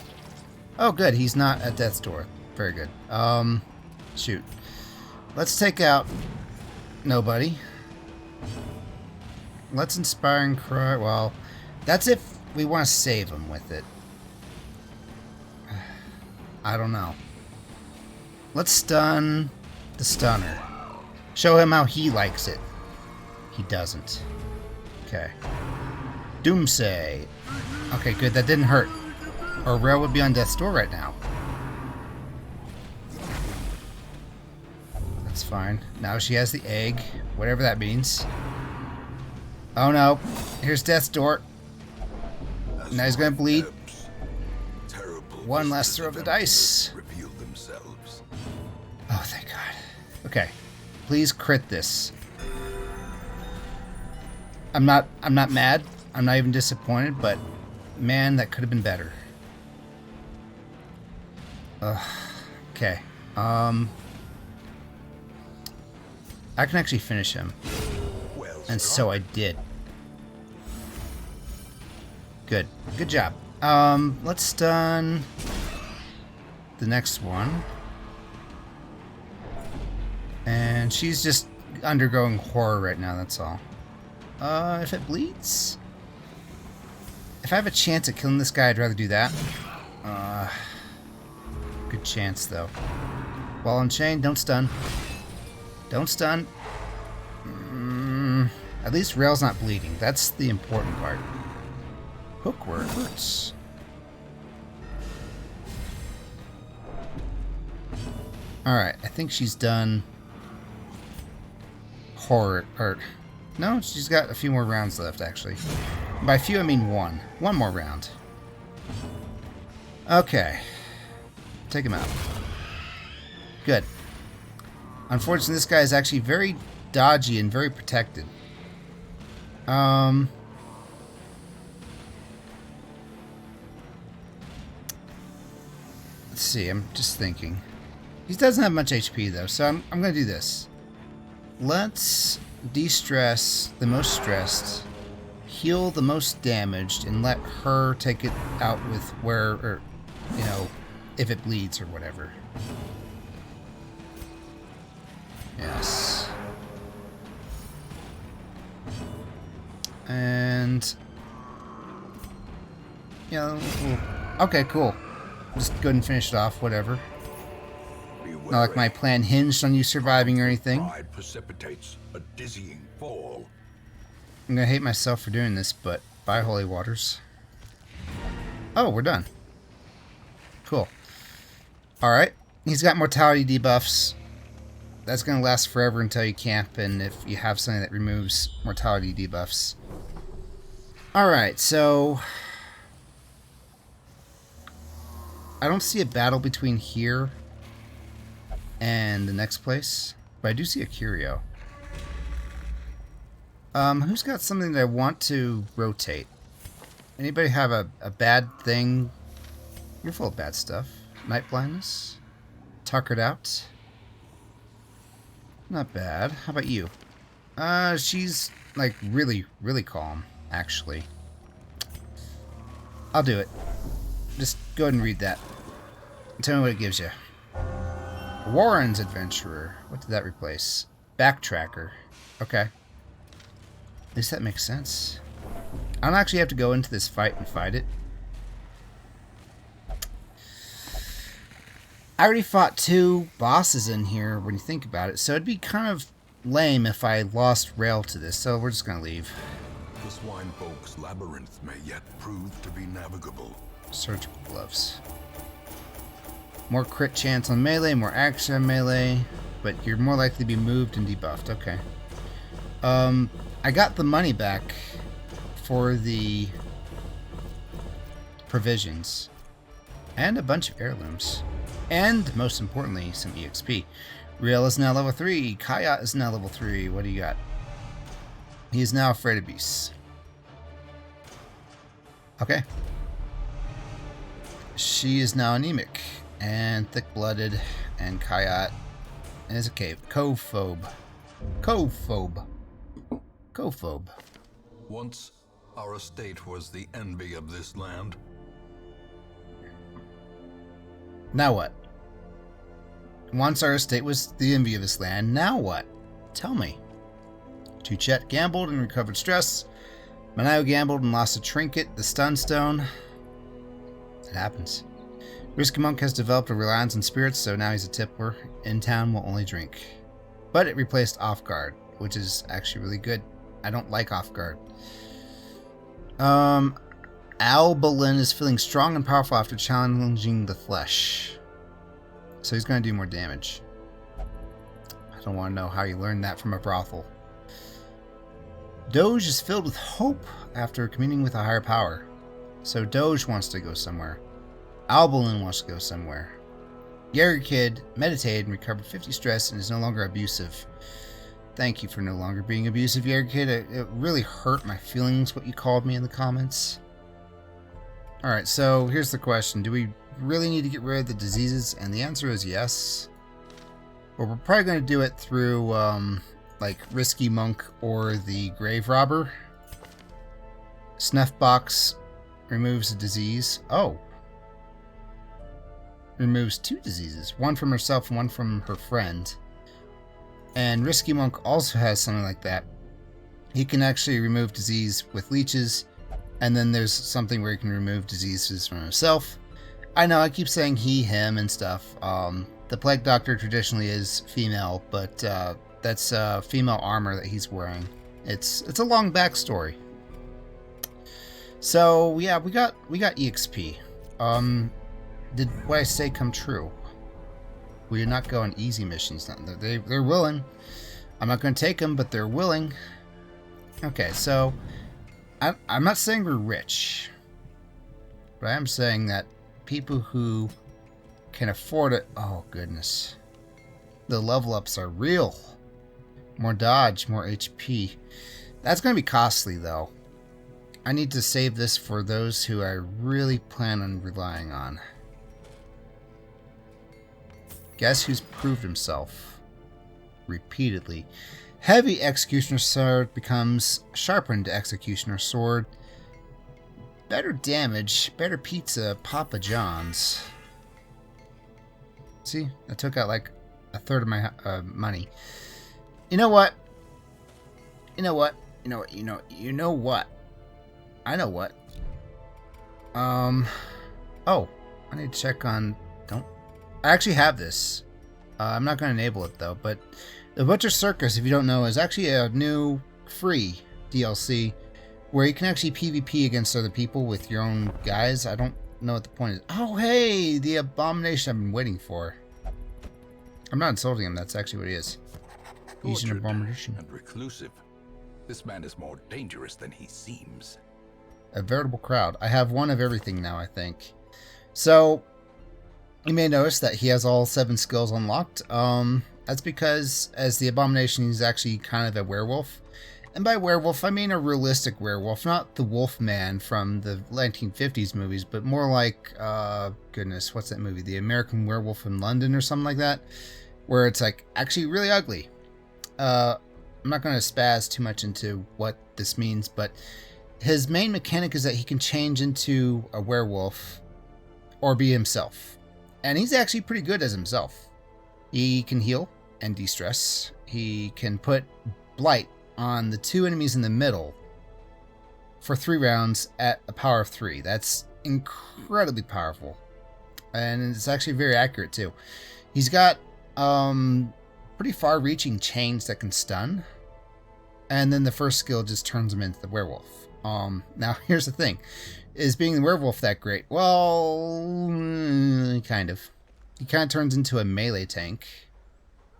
Oh, good, he's not at death's door. Very good. Shoot. Let's take out nobody. Let's Inspiring Cry. Well, that's if we want to save him with it. I don't know. Let's stun the stunner. Show him how he likes it. He doesn't. Okay. Doomsay. Okay, good. That didn't hurt. Or Rayle would be on death's door right now. That's fine. Now she has the egg. Whatever that means. Oh no. Here's death's door. Now he's gonna bleed. One last throw of the dice. Oh, thank God. Okay. Please crit this. I'm not mad. I'm not even disappointed, but man, that could have been better. Okay. I can actually finish him. And so I did. Good. Good job. Let's stun the next one. And she's just undergoing horror right now, that's all. If it bleeds? If I have a chance at killing this guy, I'd rather do that. Good chance, though. Ball and chain, don't stun. Don't stun. At least Rayle's not bleeding. That's the important part. Hook where it hurts. Alright, I think she's done horror. Or, no, she's got a few more rounds left, actually. By a few, I mean one. One more round. Okay. Take him out. Good. Unfortunately, this guy is actually very dodgy and very protected. Let's see, I'm just thinking. He doesn't have much HP, though, so I'm going to do this. Let's de-stress the most stressed, heal the most damaged, and let her take it out with where, or, you know, if it bleeds or whatever. Yes. And, you know, okay, cool. Just go ahead and finish it off, whatever. Not like my plan hinged on you surviving or anything. Pride precipitates a dizzying fall. I'm gonna hate myself for doing this, but bye, holy waters. Oh, we're done. Cool. Alright. He's got mortality debuffs. That's gonna last forever until you camp, and if you have something that removes mortality debuffs. Alright, so I don't see a battle between here and the next place, but I do see a curio. Who's got something that I want to rotate? Anybody have a bad thing? You're full of bad stuff. Night blindness? Tuckered out? Not bad. How about you? She's like really, really calm, actually. I'll do it. Just go ahead and read that. Tell me what it gives you. Warren's Adventurer. What did that replace? Backtracker. Okay. At least that makes sense. I don't actually have to go into this fight and fight it. I already fought 2 bosses in here when you think about it, so it'd be kind of lame if I lost Rayle to this, so we're just gonna leave. The swine folk's labyrinth may yet prove to be navigable. Surgical gloves. More crit chance on melee, more action on melee, but you're more likely to be moved and debuffed. Okay. I got the money back for the provisions and a bunch of heirlooms. And, most importantly, some EXP. Rayle is now level 3. Kayat is now level 3. What do you got? He is now afraid of beasts. Okay. She is now anemic and thick-blooded, and Kayat is a cove-phobe. Cove-phobe. Once, our estate was the envy of this land. Now what? Once our estate was the envy of this land, now what? Tell me. Tuchet gambled and recovered stress. Manayo gambled and lost a trinket, the stun stone. It happens. Risky Monk has developed a reliance on spirits, so now he's a tipper. In town will only drink. But it replaced Off Guard, which is actually really good. I don't like Off Guard. Albalin is feeling strong and powerful after challenging the flesh. So he's going to do more damage. I don't want to know how you learned that from a brothel. Doge is filled with hope after communing with a higher power. So Doge wants to go somewhere. Albalin wants to go somewhere. Gary Kid meditated and recovered 50 stress and is no longer abusive. Thank you for no longer being abusive, Gary Kid. It really hurt my feelings what you called me in the comments. Alright, so here's the question. Do we really need to get rid of the diseases? And the answer is yes. But we're probably going to do it through, like, Risky Monk or the Grave Robber. Snuffbox removes a disease. Oh. Removes 2 diseases. One from herself and one from her friend. And Risky Monk also has something like that. He can actually remove disease with leeches. And then there's something where he can remove diseases from himself. I know, I keep saying he, him, and stuff. The Plague Doctor traditionally is female, but that's female armor that he's wearing. It's a long backstory. So yeah, we got EXP. Did what I say come true? We did not go on easy missions. They're willing. I'm not going to take them, but they're willing. Okay, so I'm not saying we're rich, but I am saying that people who can afford it. Oh goodness, the level ups are real. More dodge, more HP. That's going to be costly though. I need to save this for those who I really plan on relying on. Guess who's proved himself repeatedly? Heavy Executioner Sword becomes Sharpened Executioner Sword. Better damage, better pizza, Papa John's. See, I took out like a third of my money. You know what? I know what. Oh, I need to check on. I actually have this. I'm not going to enable it though, but the Butcher Circus, if you don't know, is actually a new free DLC where you can actually PvP against other people with your own guys. I don't know what the point is. Oh, hey, the abomination I've been waiting for. I'm not insulting him. That's actually what he is. He's an abomination. And reclusive. This man is more dangerous than he seems. A veritable crowd. I have one of everything now, I think. So you may notice that he has all 7 skills unlocked. That's because as the abomination, he's actually kind of a werewolf. And by werewolf, I mean a realistic werewolf, not the Wolfman from the 1950s movies, but more like, goodness, what's that movie? The American Werewolf in London or something like that, where it's like actually really ugly. I'm not going to spaz too much into what this means, but his main mechanic is that he can change into a werewolf or be himself. And he's actually pretty good as himself. He can heal and de-stress. He can put Blight on the 2 enemies in the middle for 3 rounds at a power of 3. That's incredibly powerful. And it's actually very accurate too. He's got pretty far-reaching chains that can stun. And then the first skill just turns him into the werewolf. Now, here's the thing. Is being the werewolf that great? Well, kind of. He kind of turns into a melee tank.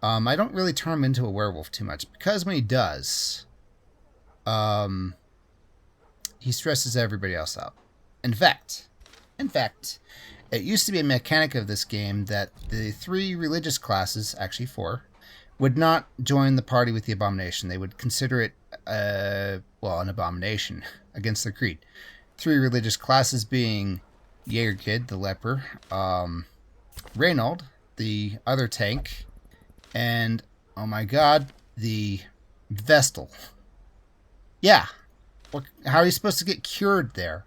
I don't really turn him into a werewolf too much, because when he does, he stresses everybody else out. In fact, it used to be a mechanic of this game that the 3 religious classes, actually 4, would not join the party with the abomination. They would consider it, an abomination against their creed. 3 religious classes being Jaeger Kid, the leper, Reynold, the other tank, and, oh my god, the Vestal. Yeah. How are you supposed to get cured there?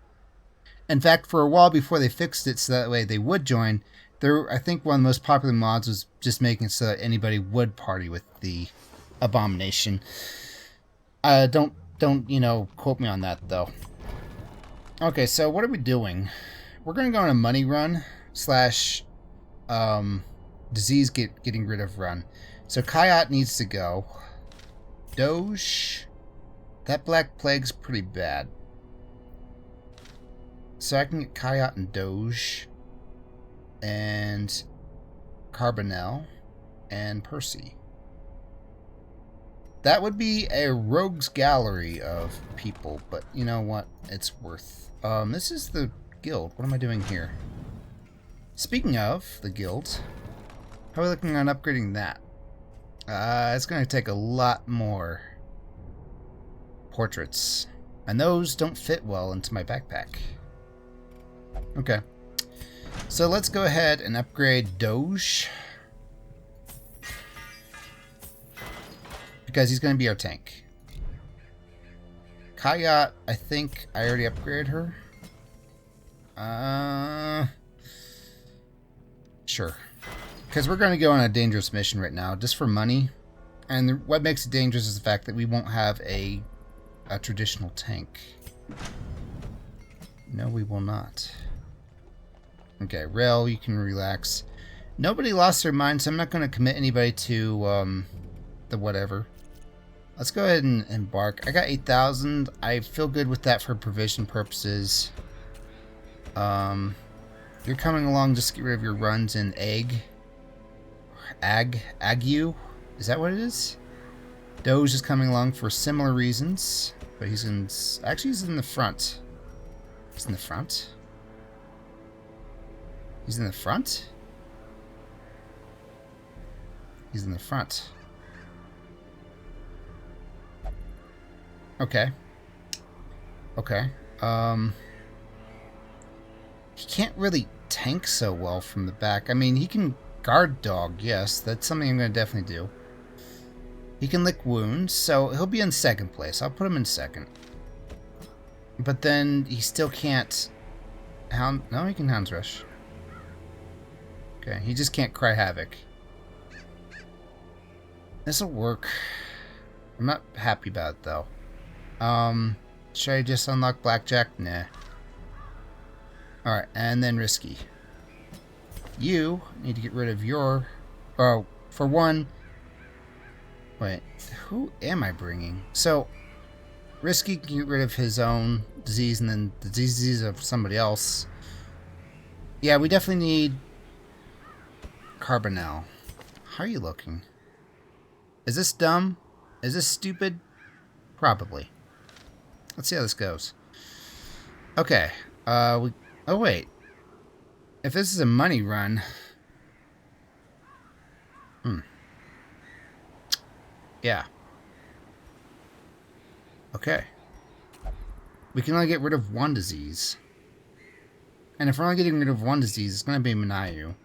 In fact, for a while before they fixed it so that way they would join, I think one of the most popular mods was just making it so that anybody would party with the abomination. Don't quote me on that, though. Okay, so what are we doing? We're going to go on a money run. slash disease getting rid of run. So Kayat needs to go. Doge. That Black Plague's pretty bad. So I can get Kayat and Doge. And Carbonell. And Percy. That would be a rogues gallery of people, but you know what? It's worth. This is the guild. What am I doing here? Speaking of the guild, how are we looking on upgrading that? It's going to take a lot more portraits, and those don't fit well into my backpack. Okay, so let's go ahead and upgrade Doge. Because he's going to be our tank. Kayat, I think I already upgraded her. Sure. Because we're going to go on a dangerous mission right now, just for money. And what makes it dangerous is the fact that we won't have a traditional tank. No, we will not. Okay, Rayle, you can relax. Nobody lost their mind, so I'm not going to commit anybody to the whatever. Let's go ahead and embark. I got 8,000. I feel good with that for provision purposes. You're coming along just to get rid of your runs in Ague. Is that what it is? Doge is coming along for similar reasons, but he's in. Actually, he's in the front. He's in the front. He's in the front. He's in the front. Okay. Okay. He can't really tank so well from the back. I mean, he can guard dog, yes. That's something I'm going to definitely do. He can lick wounds, so he'll be in second place. I'll put him in second. But then he still can't... No, he can Hounds Rush. Okay, he just can't cry havoc. This'll work. I'm not happy about it, though. Should I just unlock Blackjack? Nah. Alright, and then Risky. You need to get rid of your... Oh, for one... Wait, who am I bringing? So, Risky can get rid of his own disease and then the disease of somebody else. Yeah, we definitely need... Carbonell. How are you looking? Is this dumb? Is this stupid? Probably. Let's see how this goes. Okay. Oh, wait. If this is a money run... Yeah. Okay. We can only get rid of one disease. And if we're only getting rid of one disease, it's going to be Manayu.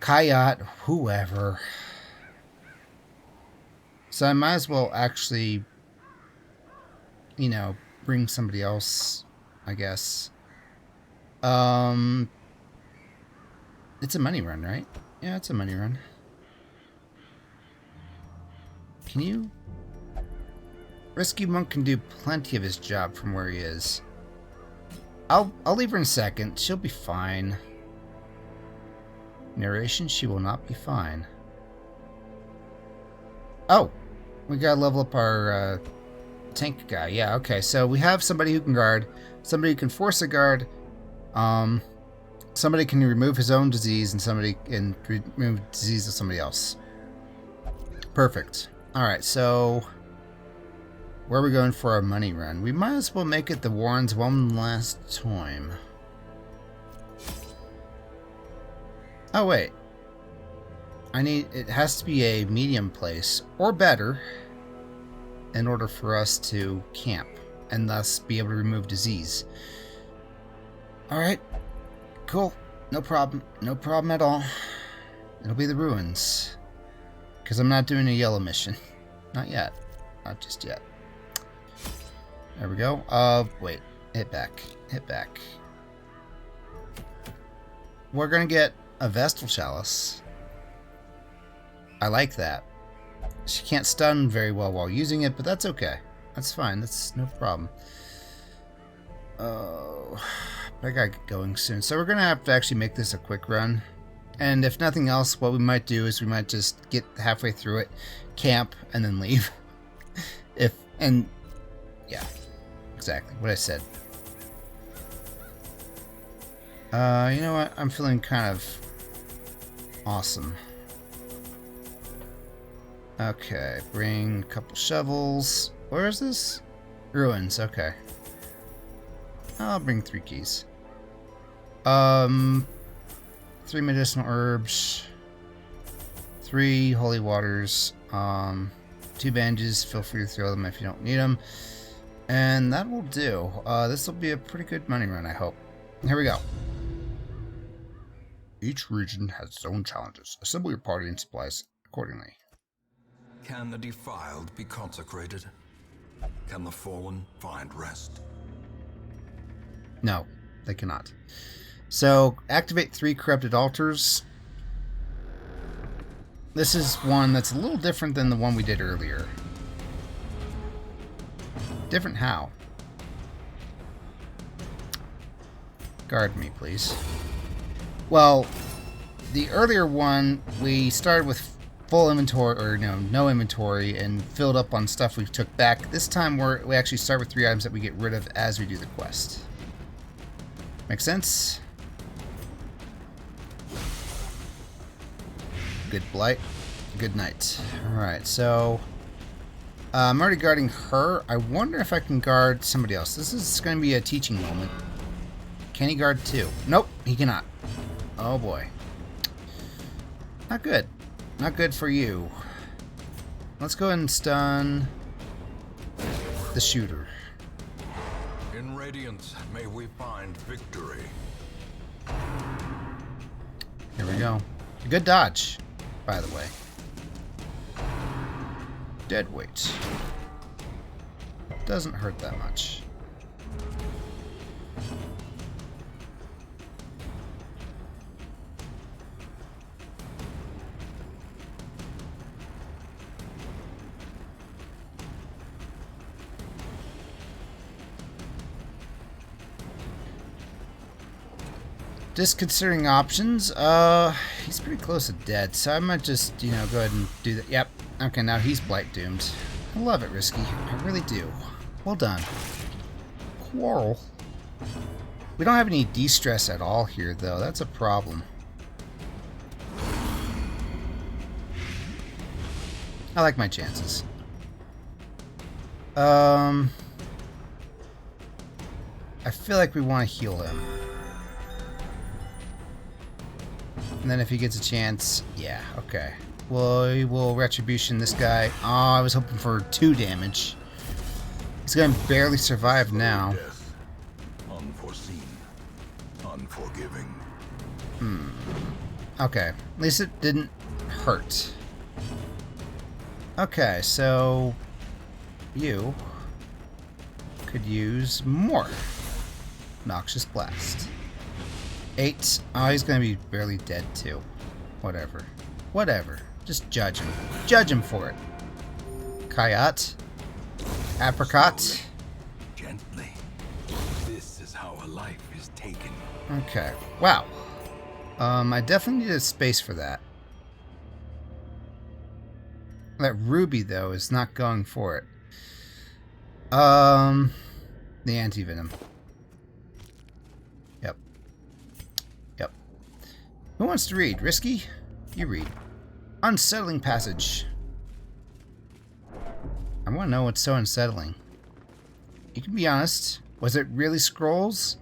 Kayat, whoever. So I might as well actually, you know, bring somebody else, I guess. It's a money run, right? Yeah, it's a money run. Can you... Rescue Monk can do plenty of his job from where he is. I'll leave her in second. She'll be fine. Narration, she will not be fine. Oh! We gotta level up our tank guy. Yeah, okay. So we have somebody who can guard, somebody who can force a guard, somebody can remove his own disease, and somebody can remove disease of somebody else. Perfect. Alright, so... Where are we going for our money run? We might as well make it the Warrens one last time. Oh, wait. It has to be a medium place, or better, in order for us to camp, and thus be able to remove disease. Alright. Cool. No problem. No problem at all. It'll be the ruins. Because I'm not doing a yellow mission. Not yet. Not just yet. There we go. Wait. Hit back. Hit back. We're gonna get a Vestal Chalice. I like that. She can't stun very well while using it, but that's okay. That's fine. That's no problem. Oh, I gotta get going soon. So we're gonna have to actually make this a quick run. And if nothing else, what we might do is we might just get halfway through it, camp, and then leave. Yeah, exactly what I said. You know what? I'm feeling kind of awesome. Okay, bring a couple shovels. Where is this? Ruins, okay. I'll bring 3 keys. 3 medicinal herbs. 3 holy waters. 2 bandages. Feel free to throw them if you don't need them. And that will do. This will be a pretty good money run, I hope. Here we go. Each region has its own challenges. Assemble your party and supplies accordingly. Can the defiled be consecrated? Can the fallen find rest? No, they cannot. So, activate 3 corrupted altars. This is one that's a little different than the one we did earlier. Different how? Guard me, please. Well, the earlier one, we started with full inventory, or no inventory, and filled up on stuff we took back. This time we actually start with 3 items that we get rid of as we do the quest. Make sense? Good blight. Good night. Alright, so I'm already guarding her. I wonder if I can guard somebody else. This is going to be a teaching moment. Can he guard 2? Nope, he cannot. Oh boy. Not good. Not good for you. Let's go ahead and stun the shooter. In Radiance, may we find victory. Here we go. Good dodge, by the way. Dead weight. Doesn't hurt that much. Just considering options, he's pretty close to dead, so I might just, go ahead and do that. Yep. Okay, now he's blight doomed. I love it, Risky. I really do. Well done. Quarrel. We don't have any de-stress at all here, though. That's a problem. I like my chances. I feel like we want to heal him. And then if he gets a chance, yeah, okay. Well, we will Retribution this guy. Oh, I was hoping for 2 damage. He's gonna barely survive now. Death. Unforeseen. Unforgiving. Okay, at least it didn't hurt. Okay, so you could use more Noxious Blast. 8. Oh, he's gonna be barely dead too. Whatever. Whatever. Just judge him. Judge him for it. Kayat. Apricot. Slowly, gently. This is how a life is taken. Okay. Wow. I definitely need a space for that. That ruby, though, is not going for it. The anti-venom. Yep. Yep. Who wants to read? Risky? You read. Unsettling passage. I want to know what's so unsettling. You can be honest. Was it really scrolls?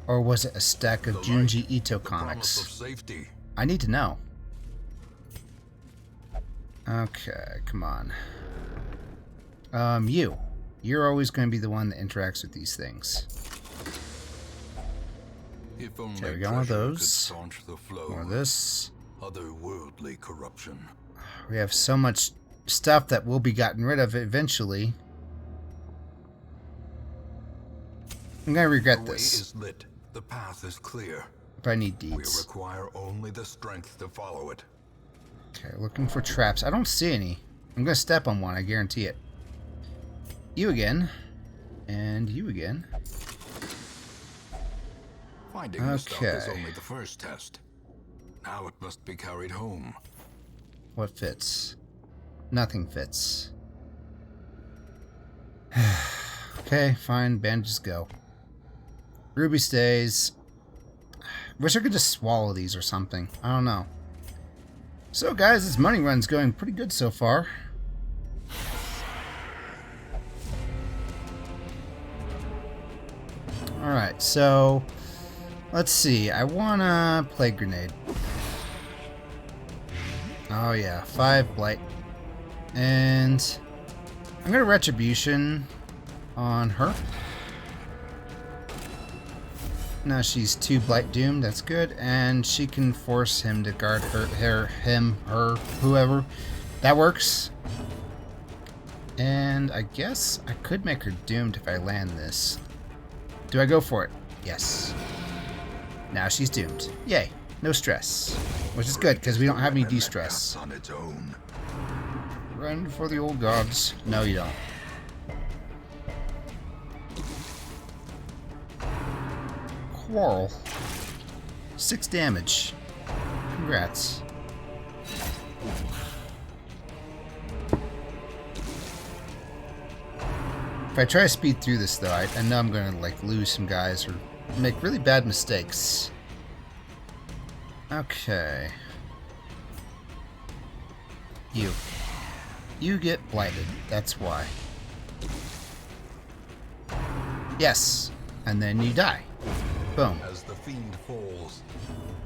Or was it a stack of Junji Ito comics? Of safety. I need to know. Okay, come on. You're always going to be the one that interacts with these things. If only Okay, we got one of treasure could those. staunch the flow More of of this. otherworldly corruption. We have so much stuff that will be gotten rid of eventually. I'm going to regret The way this. is lit. The path is clear. If I need We deeds. require only the strength to follow it. Okay, looking for traps. I don't see any. I'm going to step on one, I guarantee it. You again. And you again. Finding the stuff is only the first test. Now it must be carried home. What fits? Nothing fits. Okay, fine. Bandages go. Ruby stays. Wish I could just swallow these or something. I don't know. So, guys, this money run's going pretty good so far. Alright, so let's see. I wanna play grenade. Oh yeah, 5 blight. And I'm gonna retribution on her. Now she's 2 blight doomed, that's good. And she can force him to guard her, whoever. That works. And I guess I could make her doomed if I land this. Do I go for it? Yes. Now she's doomed. Yay. No stress. Which is good, because we don't have any de-stress. On its own. Run for the old gods. No, you don't. Quarrel. 6 damage. Congrats. If I try to speed through this, though, I know I'm going to, like, lose some guys or make really bad mistakes. Okay. You get blighted. That's why. Yes. And then you die. Boom. As the fiend falls,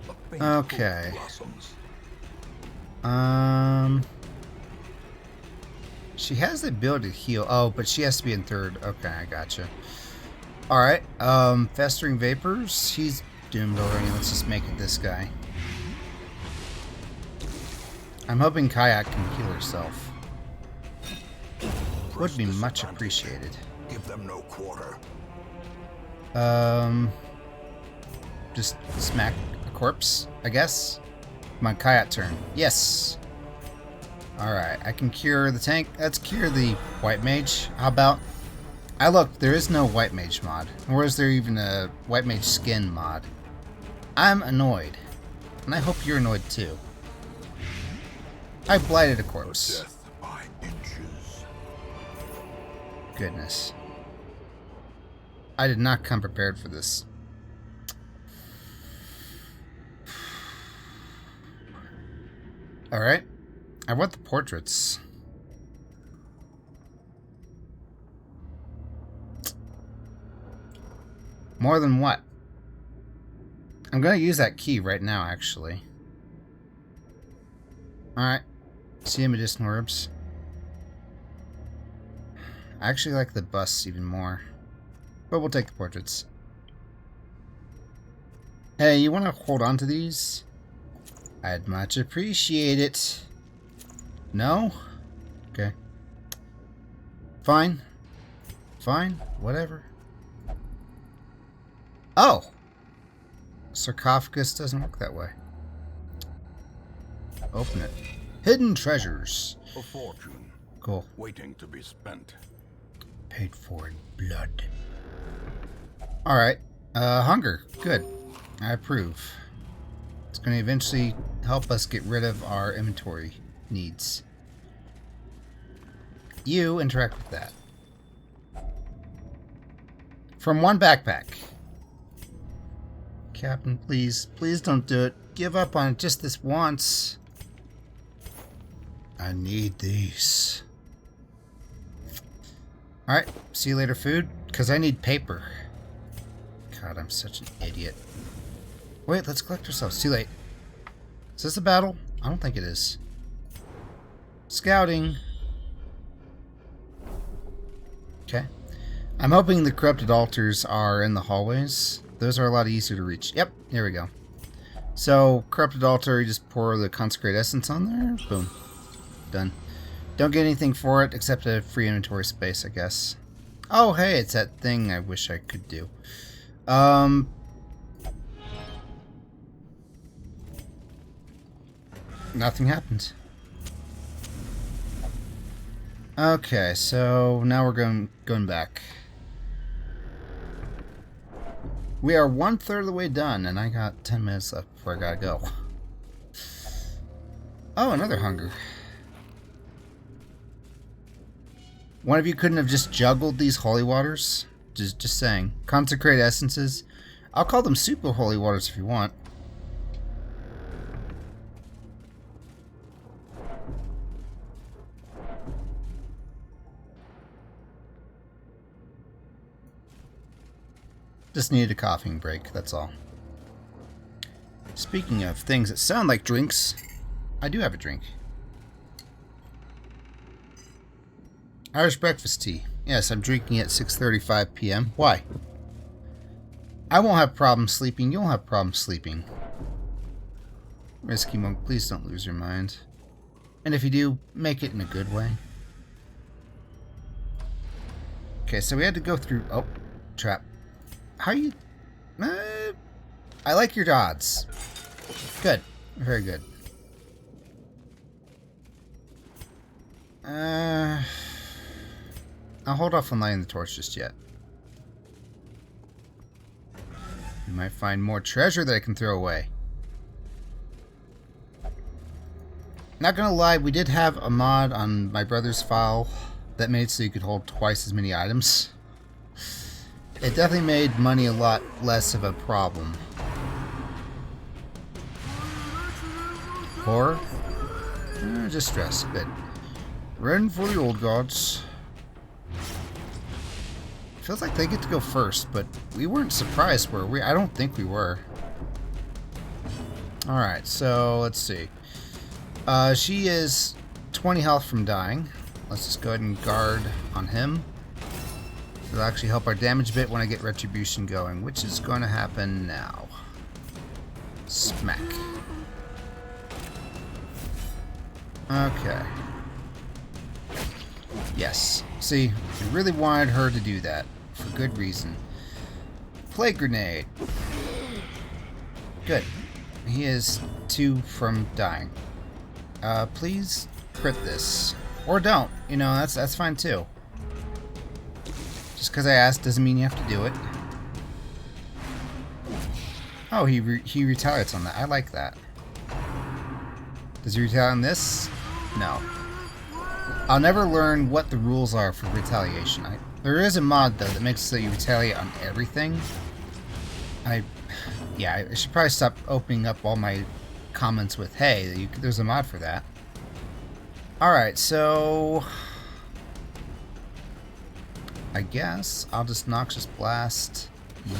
a faint Okay. hope blossoms. She has the ability to heal. Oh, but she has to be in 3rd. Okay, I gotcha. Alright. Festering Vapors. He's doomed already. Let's just make it this guy. I'm hoping Kayak can heal herself. Would be much appreciated. Give them no quarter. Just smack a corpse, I guess. Come on, Kayak turn. Yes. Alright, I can cure the tank. Let's cure the white mage. How about... look, there is no white mage mod. Nor is there even a white mage skin mod. I'm annoyed. And I hope you're annoyed too. I blighted a corpse. Death by inches. Goodness. I did not come prepared for this. Alright. I want the portraits. More than what? I'm going to use that key right now, actually. Alright. See medicinal herbs. I actually like the busts even more. But we'll take the portraits. Hey, you want to hold on to these? I'd much appreciate it. No? Okay. Fine. Fine. Whatever. Oh! Sarcophagus doesn't work that way. Open it. Hidden treasures. A fortune. Cool. Waiting to be spent. Paid for in blood. Alright. Hunger. Good. I approve. It's going to eventually help us get rid of our inventory needs. You interact with that. From 1 backpack. Captain, please. Please don't do it. Give up on it just this once. I need these. Alright. See you later, food. Because I need paper. God, I'm such an idiot. Wait, let's collect ourselves. Too late. Is this a battle? I don't think it is. Scouting. Okay. I'm hoping the corrupted altars are in the hallways. Those are a lot easier to reach. Yep, here we go. So, corrupted altar, you just pour the consecrate essence on there. Boom. Done. Don't get anything for it except a free inventory space, I guess. Oh, hey, it's that thing I wish I could do. Nothing happened. Okay, so now we're going back. We are 1/3 of the way done, and I got 10 minutes left before I gotta go. Oh, another hunger. One of you couldn't have just juggled these holy waters? Just saying. Consecrate essences. I'll call them super holy waters if you want. Just needed a coughing break, that's all. Speaking of things that sound like drinks, I do have a drink. Irish breakfast tea. Yes, I'm drinking it at 6:35 p.m. Why? I won't have problems sleeping. You'll have problems sleeping. Risky monk, please don't lose your mind. And if you do, make it in a good way. Okay, so we had to go through... Oh, trap. How are you... I like your odds. Good. Very good. I'll hold off on lighting the torch just yet. We might find more treasure that I can throw away. Not gonna lie, we did have a mod on my brother's file that made it so you could hold twice as many items. It definitely made money a lot less of a problem. Horror? Just stress. Good. Run for the old gods. Feels like they get to go first, but we weren't surprised, were we? I don't think we were. Alright, so let's see. She is 20 health from dying. Let's just go ahead and guard on him. It'll actually help our damage a bit when I get retribution going, which is going to happen now. Smack. Okay. Yes. See, we really wanted her to do that. For good reason. Plague grenade. Good. He is 2 from dying. Please crit this. Or don't. You know, that's fine too. Just because I asked doesn't mean you have to do it. Oh, he retaliates on that. I like that. Does he retaliate on this? No. I'll never learn what the rules are for retaliation. There is a mod, though, that makes it so you retaliate on everything. I should probably stop opening up all my comments with, hey, there's a mod for that. Alright, so... I guess I'll just Noxious Blast you.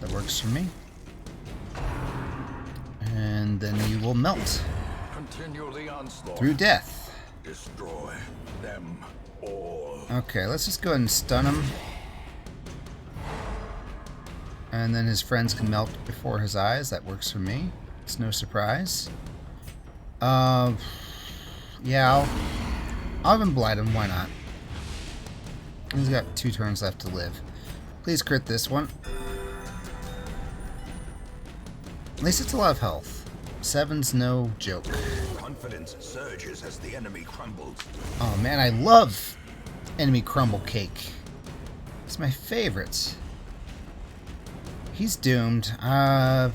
That works for me. And then you will melt. Continue the onslaught. Through death. Destroy them all. Okay, let's just go ahead and stun him. And then his friends can melt before his eyes. That works for me. It's no surprise. Yeah, I'll even blight him. Why not? He's got 2 turns left to live. Please crit this one. At least it's a lot of health. 7's no joke. Confidence surges as the enemy crumbles. Oh man, I love enemy crumble cake. It's my favorite. He's doomed.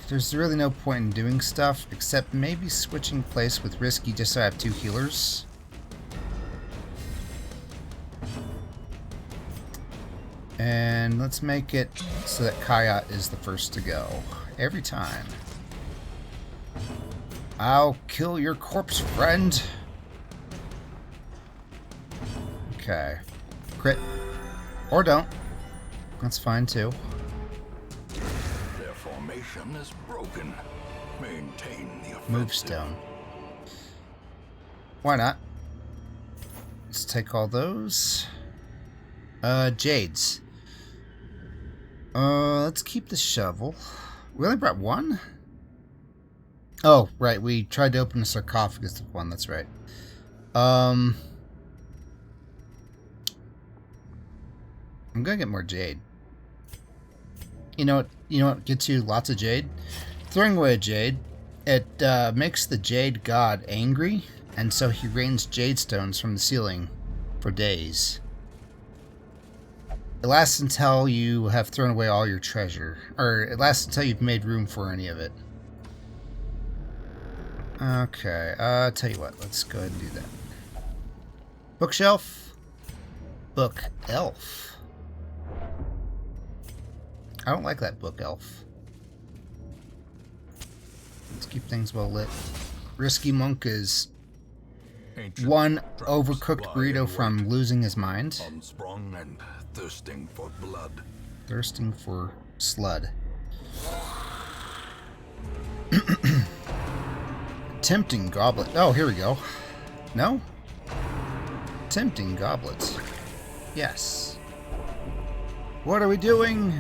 There's really no point in doing stuff except maybe switching place with Risky just so I have 2 healers. And let's make it so that Kayat is the first to go. Every time. I'll kill your corpse, friend. Okay. Crit. Or don't. That's fine, too. Their formation is broken. Maintain the offensive. Move stone. Why not? Let's take all those. Jades. Let's keep the shovel. We only brought 1? Oh, right. We tried to open the sarcophagus with 1. That's right. I'm gonna get more jade. You know what gets you lots of jade? Throwing away a jade. It makes the jade god angry, and so he rains jade stones from the ceiling for days. It lasts until you have thrown away all your treasure. Or it lasts until you've made room for any of it. Okay, tell you what, let's go ahead and do that. Bookshelf. Book elf. I don't like that book elf. Let's keep things well lit. Risky Monk is one overcooked burrito from losing his mind. Unsprung and thirsting for blood. Thirsting for slud. Tempting goblet. Oh, here we go. No? Tempting goblet. Yes. What are we doing?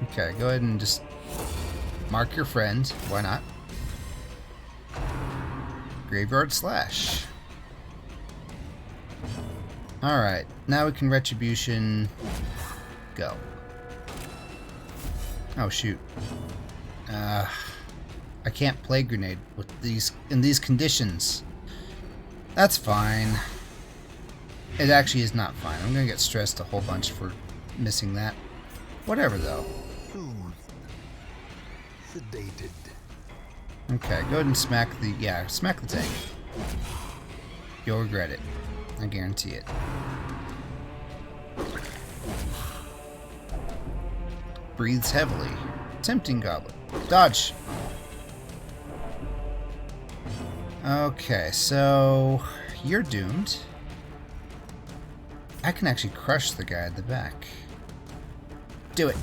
Okay, go ahead and just mark your friend. Why not? Graveyard Slash. Alright, now we can Retribution. Go. Oh, shoot. I can't play Grenade with these in these conditions. That's fine. It actually is not fine. I'm gonna get stressed a whole bunch for missing that. Whatever, though. Sedated. Okay, go ahead and smack the... yeah, smack the tank. You'll regret it. I guarantee it. Breathes heavily. Tempting Goblet. Dodge! Okay, so... you're doomed. I can actually crush the guy at the back. Do it.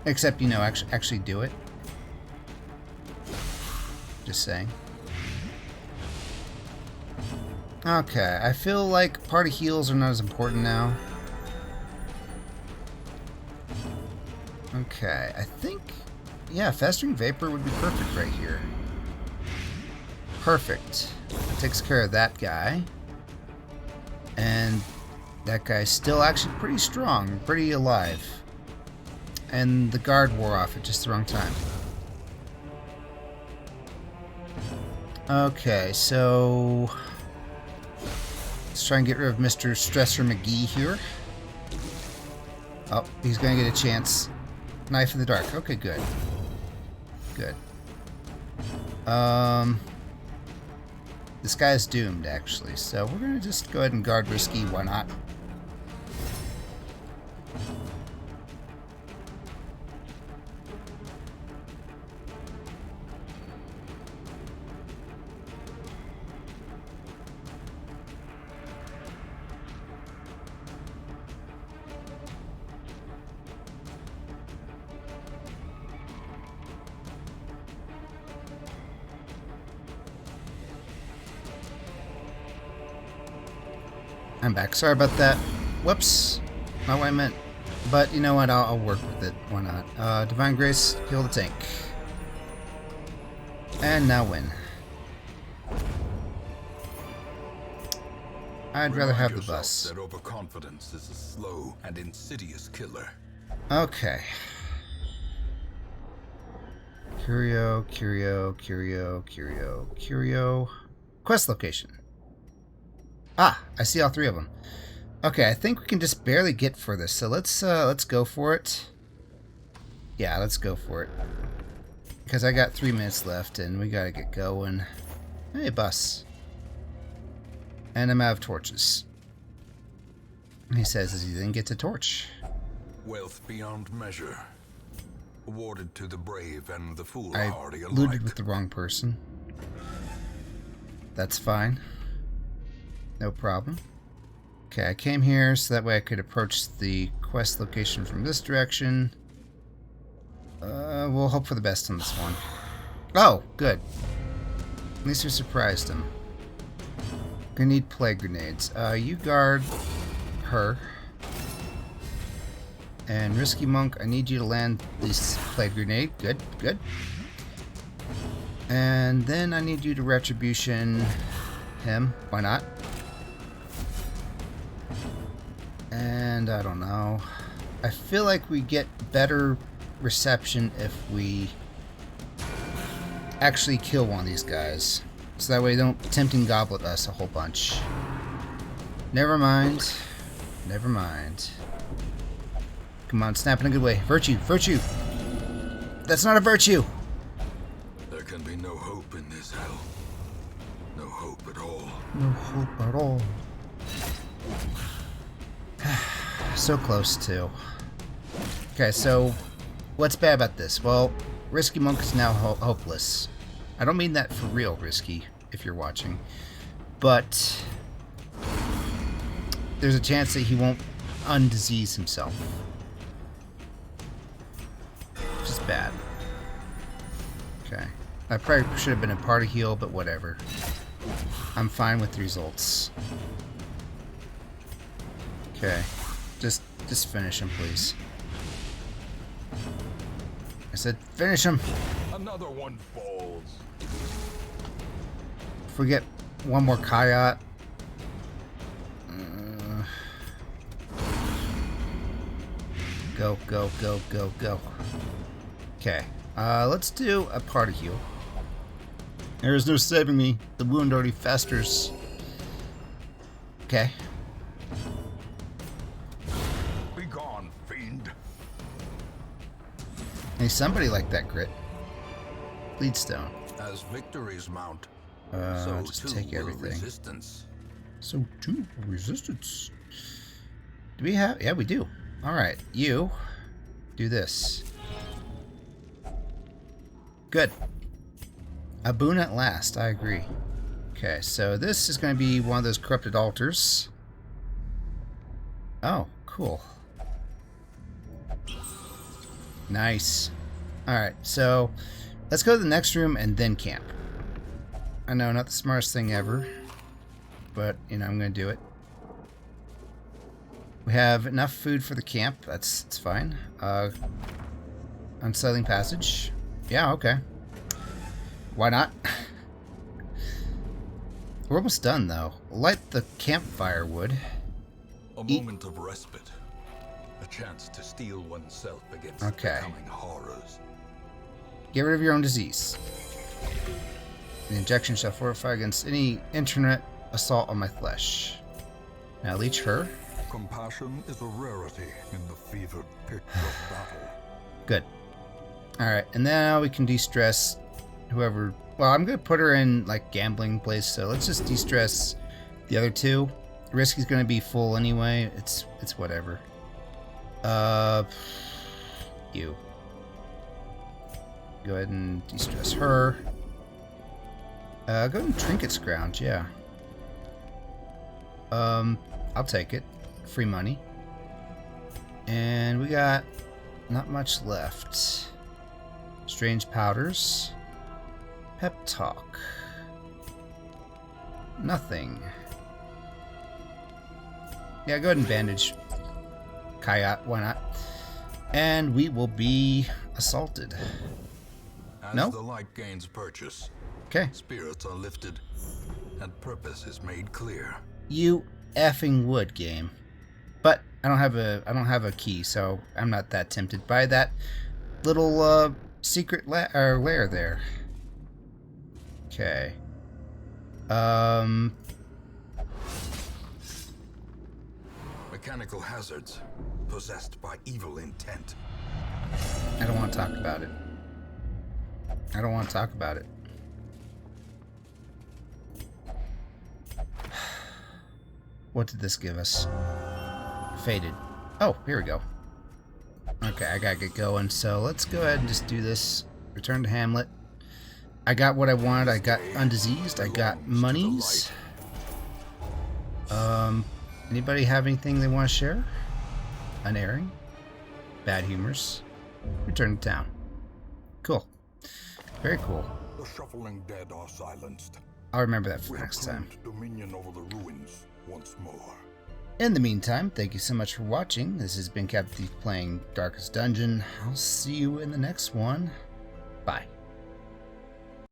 Except, you know, actually do it. Just saying. Okay, I feel like party heals are not as important now. Okay, I think... yeah, Festering Vapor would be perfect right here. Perfect. Takes care of that guy. And that guy's still actually pretty strong, pretty alive. And the guard wore off at just the wrong time. Okay, so... let's try and get rid of Mr. Stressor McGee here. Oh, he's gonna get a chance. Knife in the dark. Okay, good. Good. This guy's doomed, actually, so we're gonna just go ahead and guard Risky. Why not? I'm back. Sorry about that. Whoops. Not what I meant. But you know what? I'll work with it. Why not? Divine Grace, heal the tank. And now win. I'd rather have the bus. That overconfidence is a slow and insidious killer. Okay. Curio. Quest location. Ah, I see all three of them. Okay, I think we can just barely get for this, so let's go for it. Yeah, let's go for it. Because I got 3 minutes left, and we gotta get going. Hey, bus. And I'm out of torches. He says as he didn't get to torch. Wealth beyond measure, awarded to the brave and the I foolhardy alike. looted with the wrong person. That's fine. No problem. Okay, I came here so that way I could approach the quest location from this direction. We'll hope for the best on this one. Oh, good. At least we surprised him. Gonna need plague grenades. You guard her. And Risky Monk, I need you to land this plague grenade. Good, good. And then I need you to retribution him. Why not? And I don't know. I feel like we get better reception if we actually kill one of these guys. So that way they don't tempting goblet us a whole bunch. Never mind. Never mind. Come on, snap in a good way. Virtue, virtue. That's not a virtue. There can be no hope in this hell. No hope at all. No hope at all. So close too. Okay, so what's bad about this? Well, Risky Monk is now hopeless. I don't mean that for real, Risky, if you're watching. But there's a chance that he won't undisease himself. Which is bad. Okay. I probably should have been a party heal, but whatever. I'm fine with the results. Okay. Just finish him, please. I said finish him. Another one falls. If we get one more Kayat. Go, go, go, go, go. Okay. Let's do a party heal. There is no saving me. The wound already festers. Okay. Be gone, fiend. Hey, somebody like that grit. Bleedstone. As victories mount, Just so take too will everything. resistance. So too, resistance. Do we have? Yeah, we do. Alright, you do this. Good. A boon at last, I agree. Okay, so this is going to be one of those corrupted altars. Oh, cool. Nice. Alright, so let's go to the next room and then camp. I know, not the smartest thing ever, but, you know, I'm going to do it. We have enough food for the camp. That's fine. Unsettling passage. Yeah, okay. Why not? We're almost done, though. Light the campfire wood. A moment of respite. A chance to steel oneself against the coming horrors. Get rid of your own disease. The injection shall fortify against any internet assault on my flesh. Now leech her. Compassion is a rarity in the fevered pitch of battle. Good. Alright, and now we can de-stress whoever... Well, I'm going to put her in, like, gambling place, so let's just de-stress the other two. Risky's going to be full anyway. It's whatever. You. Go ahead and de-stress her. Go ahead and trinket scrounge, yeah. I'll take it. Free money. And we got not much left. Strange powders. Pep talk. Nothing. Yeah, go ahead and bandage Kayat, why not? And we will be assaulted. As the light gains purchase, okay. Spirits are lifted, and purpose is made clear. You effing would, game. But I don't have a key, so I'm not that tempted by that little secret lair there. Okay. Mechanical hazards possessed by evil intent. I don't want to talk about it. I don't want to talk about it. What did this give us? Faded. Oh, here we go. Okay, I gotta get going, so let's go ahead and just do this. Return to Hamlet. I got what I wanted. I got undiseased. I got monies. Anybody have anything they want to share? Unerring. Bad humors. Return to town. Cool. Very cool. The shuffling dead are silenced. I'll remember that for next time. Dominion over the ruins once more. In the meantime, thank you so much for watching. This has been Captain Thief playing Darkest Dungeon. I'll see you in the next one. Bye.